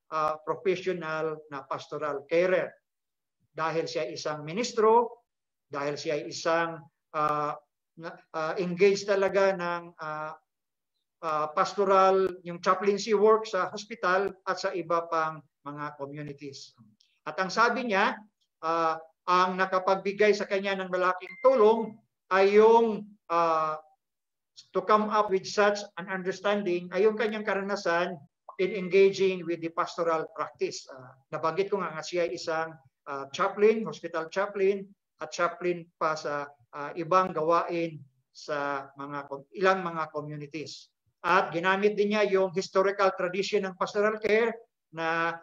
professional na pastoral carer. Dahil siya isang ministro, dahil siya isang engaged talaga ng pastoral, yung chaplaincy work sa hospital at sa iba pang mga communities. At ang sabi niya, ang nakapagbigay sa kanya ng malaking tulong ay yung to come up with such an understanding ay yung kanyang karanasan in engaging with the pastoral practice. Nabanggit ko nga siya isang chaplain, hospital chaplain, at chaplain pa sa ibang gawain sa ilang mga communities. At ginamit din niya yung historical tradition ng pastoral care na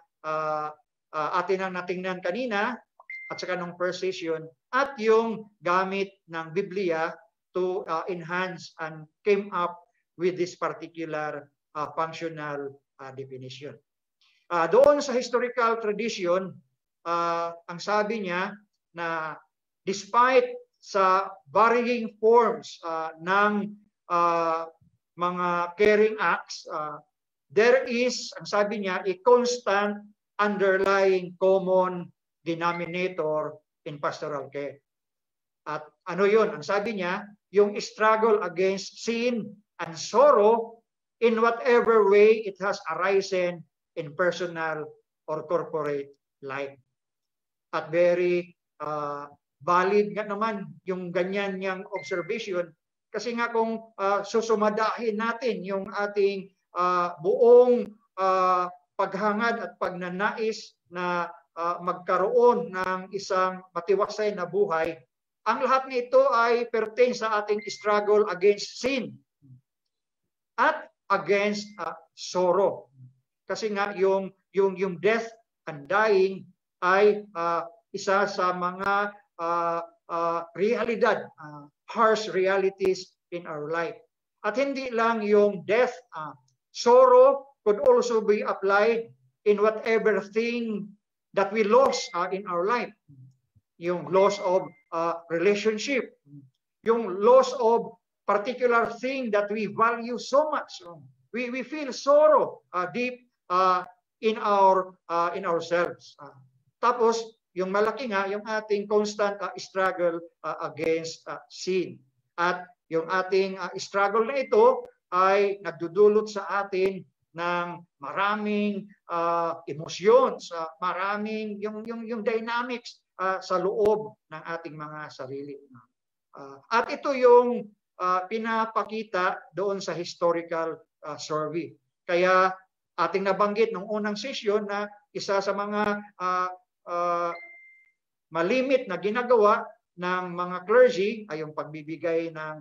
atin ang natingnan kanina at saka nung first session, at yung gamit ng Biblia to enhance and came up with this particular functional definition. Doon sa historical tradition, ang sabi niya na despite sa varying forms ng mga caring acts, there is, ang sabi niya, a constant underlying common denominator in pastoral care. At ano yun? Ang sabi niya, yung struggle against sin and sorrow in whatever way it has arisen in personal or corporate life. At very valid nga naman yung ganyan niyang observation kasi nga kung susumadahin natin yung ating buong paghangad at pagnanais na magkaroon ng isang matiwasay na buhay, ang lahat nito ay pertain sa ating struggle against sin at against sorrow. Kasi nga yung death and dying ay isa sa mga realidad, harsh realities in our life. At hindi lang yung death, sorrow could also be applied in whatever thing that we lost in our life. Yung loss of relationship, yung loss of particular thing that we value so much. We feel sorrow deep in ourselves. Tapos yung malaki nga yung ating constant struggle against sin. At yung ating struggle na ito ay nagdudulot sa atin ng maraming emotions, maraming yung dynamics sa loob ng ating mga sarili. At ito yung pinapakita doon sa historical survey. Kaya ating nabanggit nung unang session na isa sa mga malimit na ginagawa ng mga clergy ay yung pagbibigay ng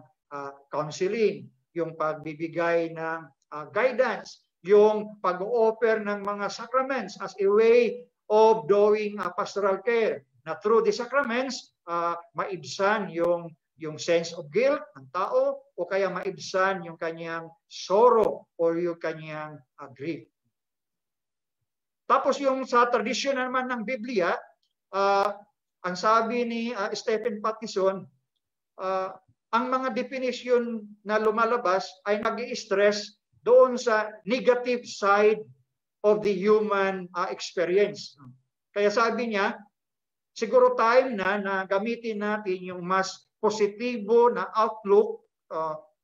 counseling, yung pagbibigay ng guidance, yung pag-offer ng mga sacraments as a way of doing pastoral care. Na through the sacraments, maibsan yung sense of guilt ng tao o kaya maibsan yung kanyang sorrow or yung kanyang grief. Tapos yung sa tradisyon naman ng Biblia, ang sabi ni Stephen Pattison, ang mga definition na lumalabas ay nag-i-stress doon sa negative side of the human experience. Kaya sabi niya, siguro time na gamitin natin yung mas positibo na outlook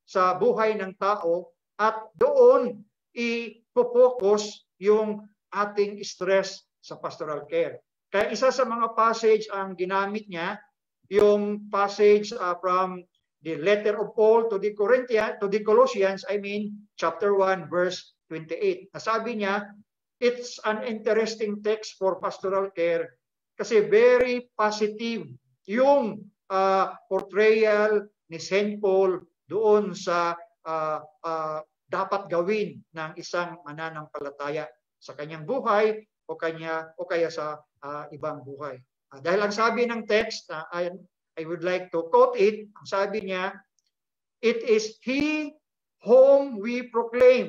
sa buhay ng tao at doon i-focus yung ating stress sa pastoral care. Kaya isa sa mga passage ang ginamit niya, yung passage from the letter of Paul to the Colossians, chapter 1, verse 28. Nasabi niya, it's an interesting text for pastoral care kasi very positive yung portrayal ni St. Paul doon sa dapat gawin ng isang mananampalataya sa kanyang buhay o kaya sa ibang buhay. Dahil ang sabi ng text, I would like to quote it. Ang sabi niya, it is He whom we proclaim,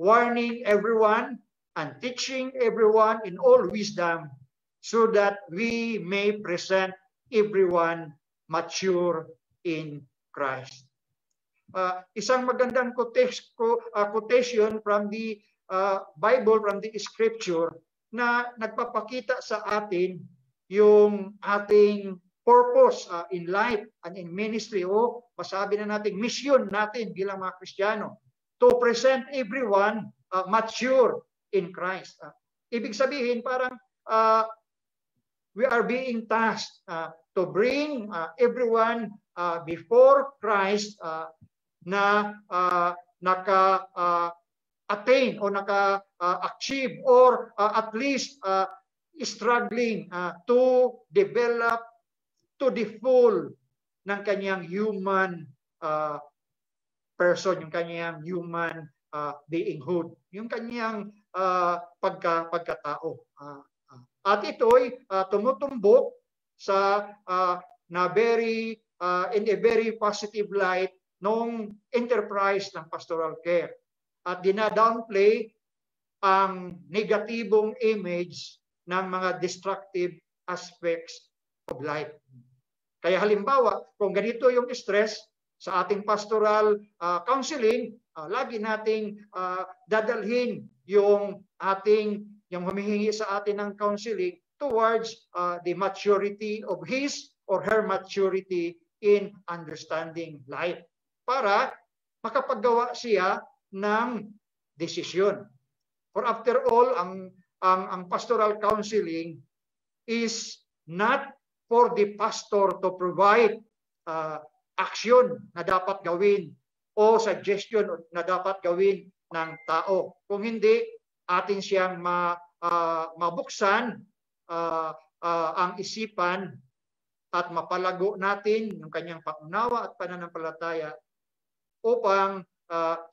warning everyone and teaching everyone in all wisdom, so that we may present everyone mature in Christ. Isang magandang quotation from the Bible, from the Scripture, na nagpapakita sa atin yung ating purpose in life and in ministry o masabi na natin mission natin bilang mga Kristiyano, to present everyone mature in Christ. Ibig sabihin parang we are being tasked to bring everyone before Christ na naka-attain o naka-achieve or at least struggling to develop to the full ng kanyang human person, yung kanyang human beinghood, yung kanyang pagkatao. At ito'y tumutumbok sa in a very positive light nung enterprise ng pastoral care. At dina-downplay ang negatibong image ng mga destructive aspects of life. Kaya halimbawa, kung ganito yung stress sa ating pastoral counseling, lagi nating dadalhin yung humihingi sa atin ng counseling towards the maturity of his or her maturity in understanding life para makapaggawa siya ng desisyon. For after all, ang pastoral counseling is not for the pastor to provide action na dapat gawin o suggestion na dapat gawin ng tao. Kung hindi, atin siyang mabuksan ang isipan at mapalago natin yung kanyang pangunawa at pananampalataya upang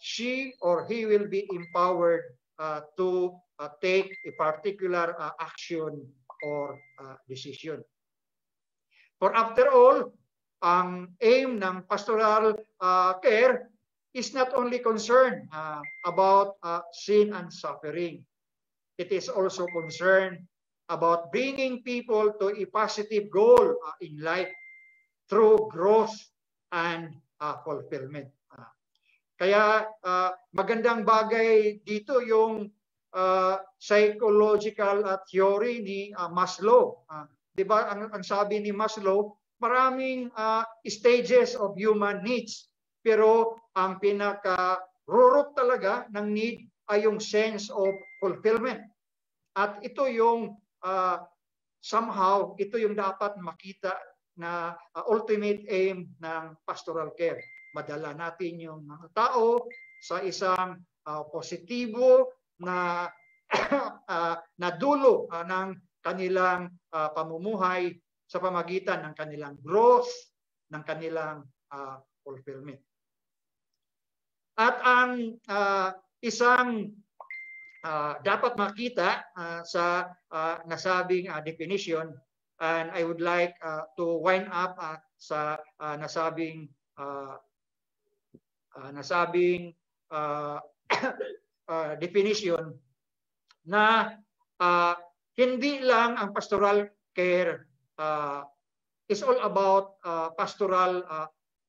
she or he will be empowered to take a particular action or decision. For after all, ang aim ng pastoral care is not only concerned about sin and suffering. It is also concerned about bringing people to a positive goal in life through growth and fulfillment. Kaya magandang bagay dito yung psychological theory ni Maslow. Di ba ang sabi ni Maslow, maraming stages of human needs. Pero ang pinaka-rurot talaga ng need ay yung sense of fulfillment. At ito yung somehow, ito yung dapat makita na ultimate aim ng pastoral care. Madala natin yung mga tao sa isang positibo na na dulo ng kanilang pamumuhay sa pamagitan ng kanilang growth, ng kanilang fulfillment. At ang isang dapat makita sa nasabing definition, and I would like to wind up sa nasabing definition na hindi lang ang pastoral care is all about pastoral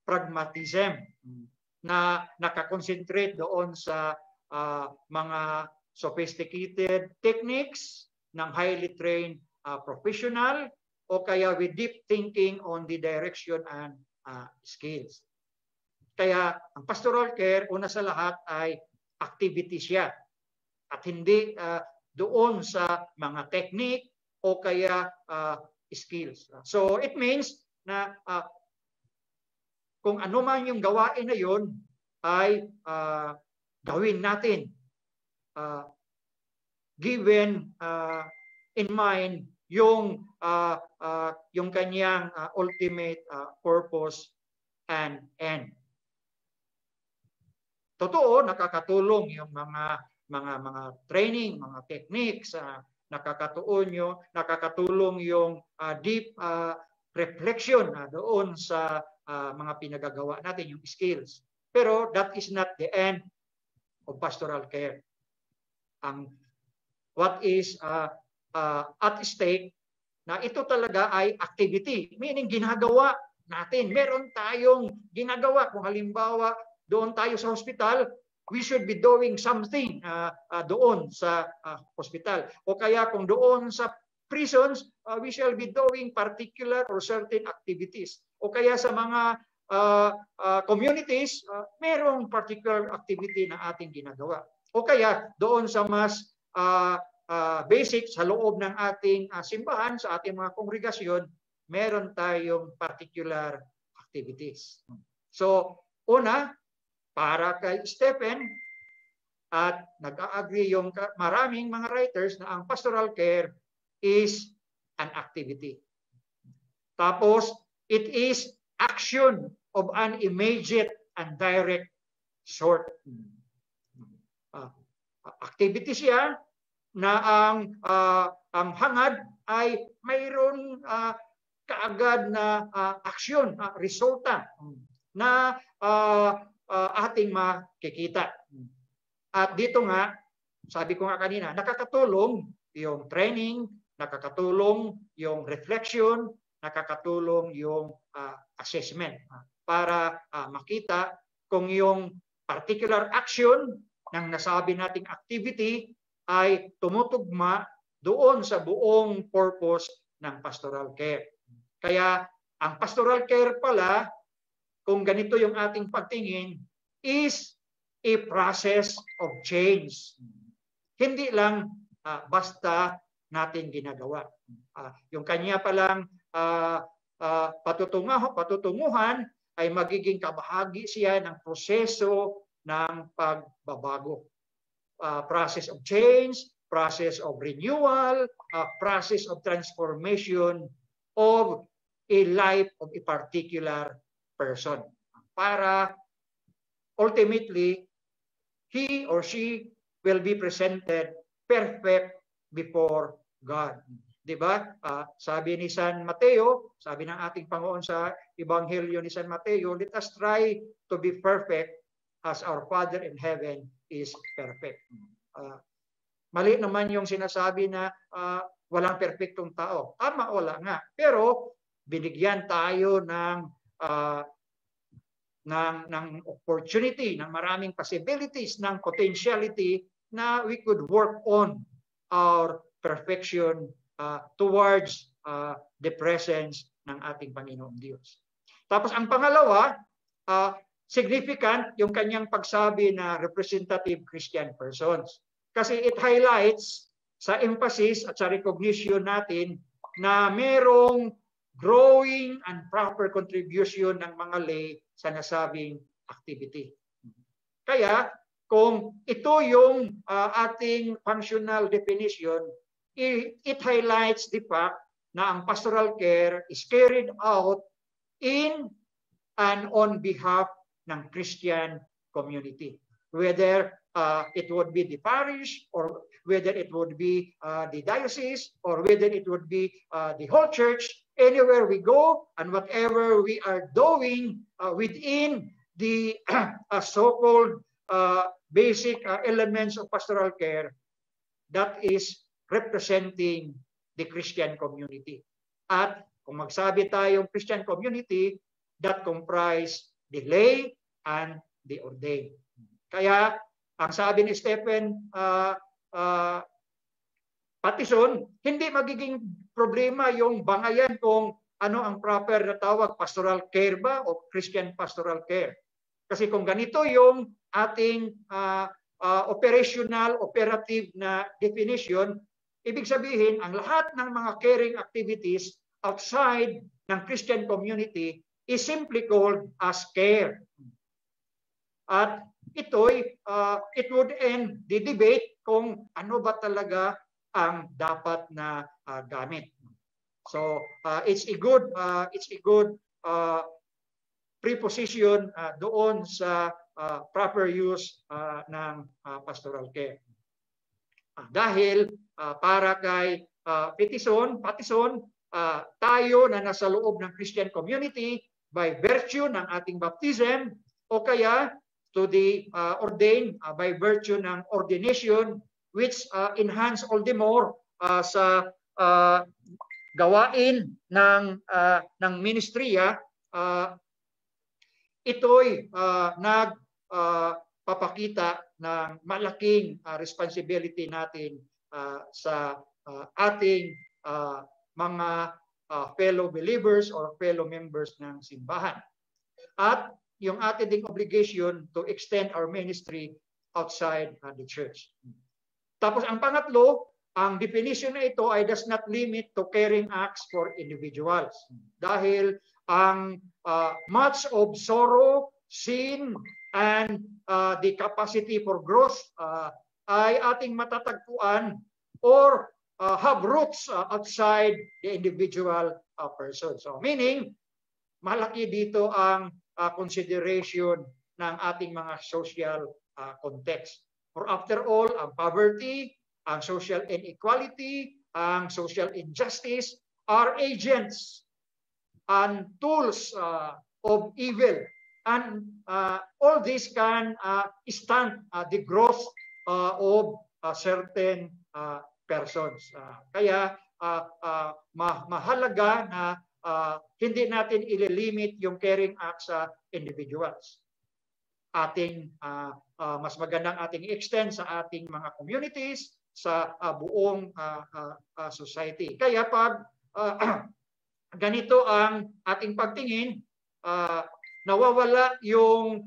pragmatism na nakakonsentrate doon sa mga sophisticated techniques ng highly trained professional o kaya with deep thinking on the direction and skills. Kaya ang pastoral care, una sa lahat ay activity siya at hindi doon sa mga technique o kaya skills. So it means na kung ano man yung gawain na yun ay gawin natin given in mind yung kanyang ultimate purpose and end. Totoo, nakakatulong yung mga training, mga techniques, nakakatulong yung deep reflection doon sa mga pinagagawa natin, yung skills. Pero that is not the end of pastoral care. What is at stake na ito talaga ay activity, meaning ginagawa natin. Meron tayong ginagawa. Kung halimbawa, doon tayo sa hospital, we should be doing something doon sa hospital. O kaya kung doon sa prisons, we shall be doing particular or certain activities. O kaya sa mga communities, merong particular activity na ating ginagawa. O kaya doon sa mas basic sa loob ng ating simbahan, sa ating mga kongregasyon, meron tayong particular activities. So, una, para kay Stephen, at nag-agree yung maraming mga writers na ang pastoral care is an activity. Tapos, it is action of an immediate and direct sort. Activity siya na ang hangad ay mayroon kaagad na aksyon, resulta na ating makikita. At dito nga, sabi ko nga kanina, nakakatulong yung training, nakakatulong yung reflection, nakakatulong yung assessment para makita kung yung particular action ng nasabi nating activity ay tumutugma doon sa buong purpose ng pastoral care. Kaya ang pastoral care pala, kung ganito yung ating pagtingin, is a process of change. Hindi lang basta natin ginagawa. Yung kanya palang patutunguhan ay magiging kabahagi siya ng proseso ng pagbabago. Process of change, process of renewal, process of transformation of a life of a particular person. Para ultimately, he or she will be presented perfect before God. Diba? Sabi ni San Mateo, sabi ng ating Panginoon sa Ebanghelyo ni San Mateo, let us try to be perfect as our Father in heaven is perfect. Mali naman yung sinasabi na walang perfectong tao. Tama, wala nga. Pero binigyan tayo ng opportunity, ng maraming possibilities, ng potentiality na we could work on our perfection towards the presence ng ating Panginoong Diyos. Tapos ang pangalawa, significant yung kanyang pagsabi na representative Christian persons. Kasi it highlights sa emphasis at sa recognition natin na merong growing and proper contribution ng mga lay sa nasabing activity. Kaya kung ito yung ating functional definition, it highlights the fact na ang pastoral care is carried out in and on behalf ng Christian community. Whether it would be the parish, or whether it would be the diocese, or whether it would be the whole church, anywhere we go and whatever we are doing within the so-called basic elements of pastoral care, that is representing the Christian community. At kung magsabi tayong Christian community, that comprise the lay and the ordained. Kaya ang sabi ni Stephen Pattison, hindi magiging problema yung bangayan kung ano ang proper na tawag, pastoral care ba o Christian pastoral care. Kasi kung ganito yung ating operative na definition, ibig sabihin ang lahat ng mga caring activities outside ng Christian community is simply called as care. At ito'y it would end the debate kung ano ba talaga ang dapat na gamit. So it's a good preposition doon sa proper use ng pastoral care. Dahil para kay Pattison, tayo na nasa loob ng Christian community by virtue ng ating baptism o kaya to the ordained by virtue ng ordination, which enhance all the more sa gawain ng ministriya, ito'y nagpapakita ng malaking responsibility natin sa ating mga fellow believers or fellow members ng simbahan. At yung ating ding obligation to extend our ministry outside the church. Tapos ang pangatlo, ang definition na ito ay does not limit to caring acts for individuals. Dahil ang much of sorrow, sin, and the capacity for growth ay ating matatagpuan or have roots outside the individual person. So meaning, malaki dito ang consideration ng ating mga social context. For after all, ang poverty, ang social inequality, ang social injustice are agents and tools of evil. And all this can stunt the growth of certain persons. Kaya mahalaga na hindi natin ililimit yung caring acts sa individuals. Ating mas magandang ating extend sa ating mga communities, sa buong society. Kaya pag ganito ang ating pagtingin, nawawala yung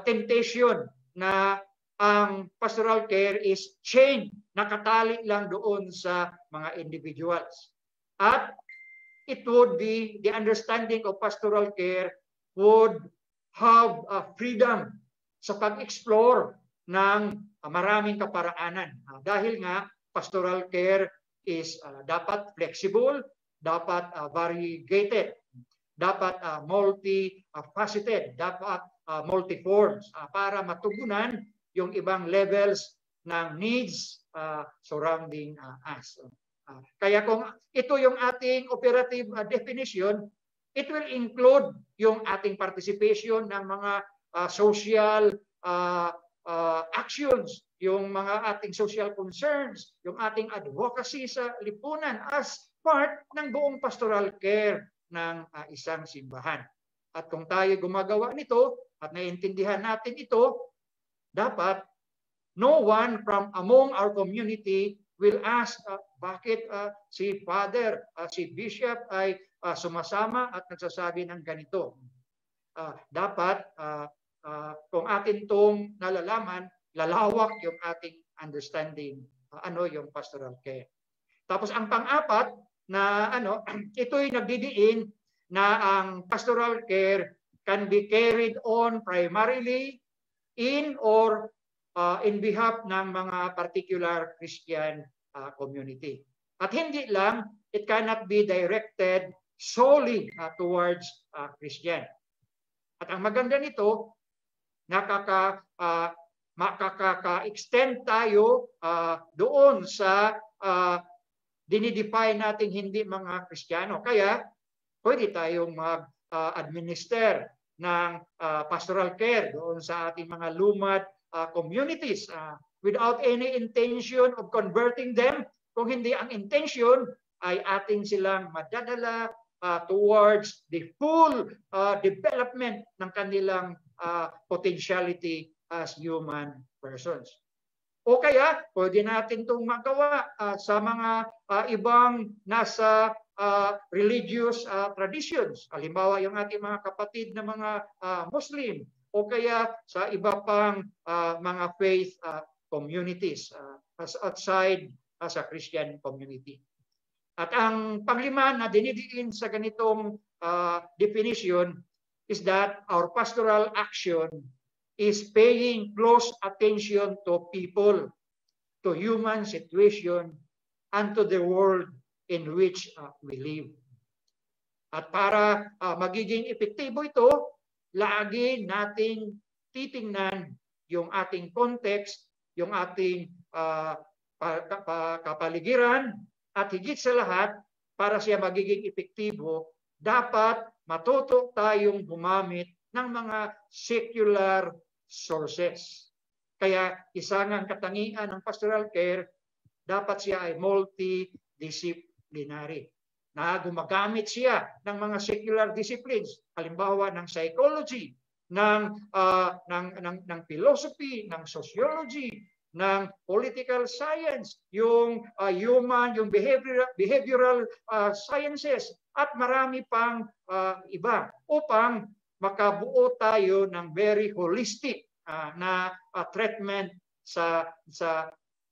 temptation na ang pastoral care is chained, nakatali lang doon sa mga individuals. At it would be the understanding of pastoral care would have freedom sa pag-explore ng maraming kaparaanan. Dahil nga pastoral care is dapat flexible, dapat variegated, dapat multifaceted, dapat multiforms para matugunan yung ibang levels ng needs surrounding us. Kaya kung ito yung ating operative definition, it will include yung ating participation ng mga social actions, yung mga ating social concerns, yung ating advocacy sa lipunan as part ng buong pastoral care ng isang simbahan. At kung tayo gumagawa nito at naiintindihan natin ito, dapat no one from among our community will ask bakit si Father, si Bishop ay sumasama at nagsasabi ng ganito. Dapat kung atin itong nalalaman, lalawak yung ating understanding ano yung pastoral care. Tapos ang pang-apat na ito'y nagdidiin na ang pastoral care can be carried on primarily in or in behalf ng mga particular Christian community. At hindi lang, it cannot be directed solely towards Christian. At ang maganda nito, makaka-extend tayo doon sa dinidefine natin hindi mga Kristiyano. Kaya pwede tayong mag-administer ng pastoral care doon sa ating mga lumad communities without any intention of converting them. Kung hindi ang intention ay ating silang madadala towards the full development ng kanilang potentiality as human persons. O kaya, pwede natin itong magawa sa mga ibang nasa religious traditions. Halimbawa, yung ating mga kapatid na mga Muslim o kaya sa iba pang mga faith communities outside sa Christian community. At ang panglima na dinidiin sa ganitong definition is that our pastoral action is paying close attention to people, to human situation, and to the world in which we live. At para magiging epektibo ito, lagi nating titingnan yung ating context, yung ating kapaligiran, at higit sa lahat, para siya magiging epektibo, dapat matuto tayong gumamit ng mga secular sources. Kaya isa ng katangian ng pastoral care, dapat siya ay multidisciplinary. Na gumagamit siya ng mga secular disciplines, halimbawa ng psychology, ng philosophy, ng sociology, ng political science, yung human, yung behavioral sciences, at marami pang iba upang makabuo tayo ng very holistic na treatment sa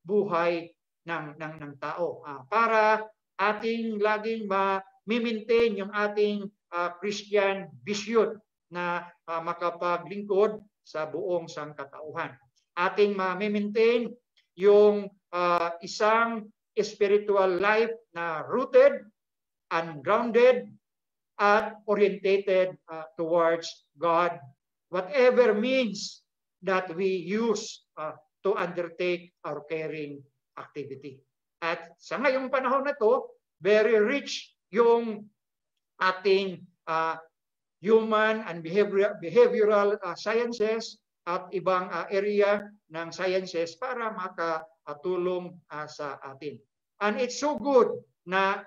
buhay ng tao para ating laging ma-maintain yung ating Christian vision na makapaglingkod sa buong sangkatauhan. Ating ma-maintain yung isang spiritual life na rooted and grounded at orientated towards God, whatever means that we use to undertake our caring activity. At sa ngayong panahon na to, very rich yung ating human and behavioral sciences at ibang area ng sciences para makatulong sa atin. And it's so good na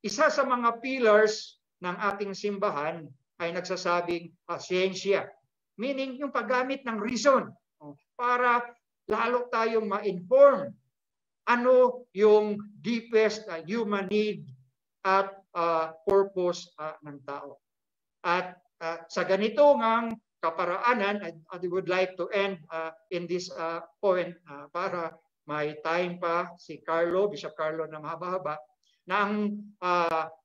isa sa mga pillars ng ating simbahan ay nagsasabing siyensya. Meaning yung paggamit ng reason para lalo tayong ma-inform ano yung deepest human need at purpose ng tao. At sa ganito ngang kaparaanan, I would like to end in this point para may time pa si Bishop Carlo na mahaba-haba, na ang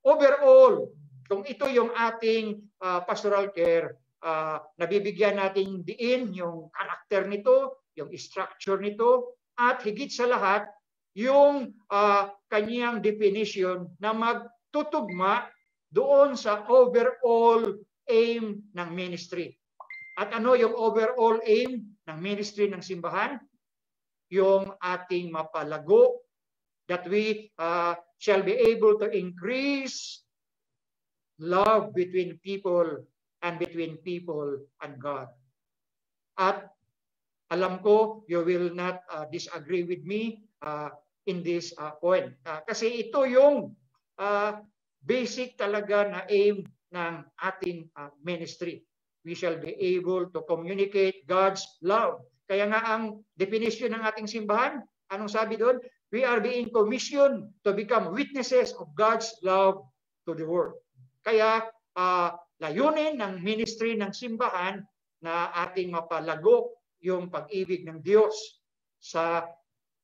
overall, kung ito yung ating pastoral care, nabibigyan natin diin yung karakter nito, yung structure nito, at higit sa lahat, yung kanyang definition na magtutugma doon sa overall aim ng ministry. At ano yung overall aim ng ministry ng simbahan? Yung ating mapalago, that we shall be able to increase love between people and between people and God. At alam ko you will not disagree with me in this point. Kasi ito yung basic talaga na aim ng ating ministry. We shall be able to communicate God's love. Kaya nga ang definition ng ating simbahan, anong sabi doon? We are being commissioned to become witnesses of God's love to the world. Kaya layunin ng ministry ng simbahan na ating mapalago yung pag-ibig ng Diyos sa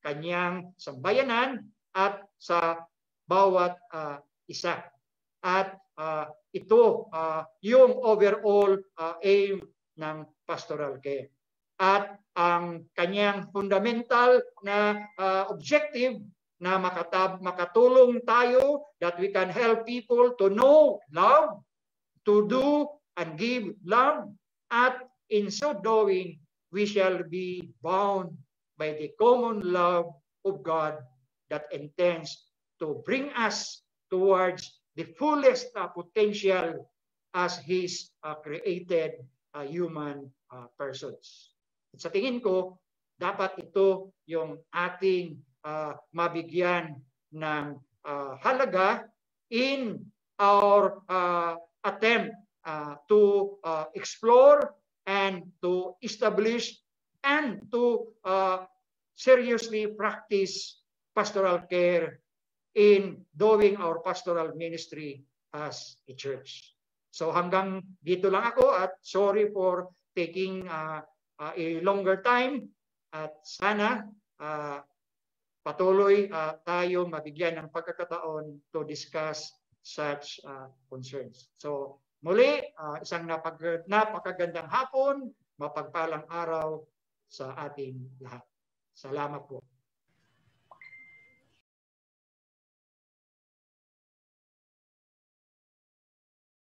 kanyang sambayanan at sa bawat isa. At ito yung overall aim ng pastoral care. At ang kanyang fundamental na objective na makatulong tayo that we can help people to know love, to do and give love, at in so doing, we shall be bound by the common love of God that intends to bring us towards the fullest potential as His created human persons. At sa tingin ko, dapat ito yung ating mabigyan ng halaga in our attempt to explore and to establish and to seriously practice pastoral care in doing our pastoral ministry as a church. So hanggang dito lang ako at sorry for taking a longer time at sana patuloy tayo mabigyan ng pagkakataon to discuss such concerns. So muli, isang napakagandang hapon, mapagpalang araw sa ating lahat. Salamat po.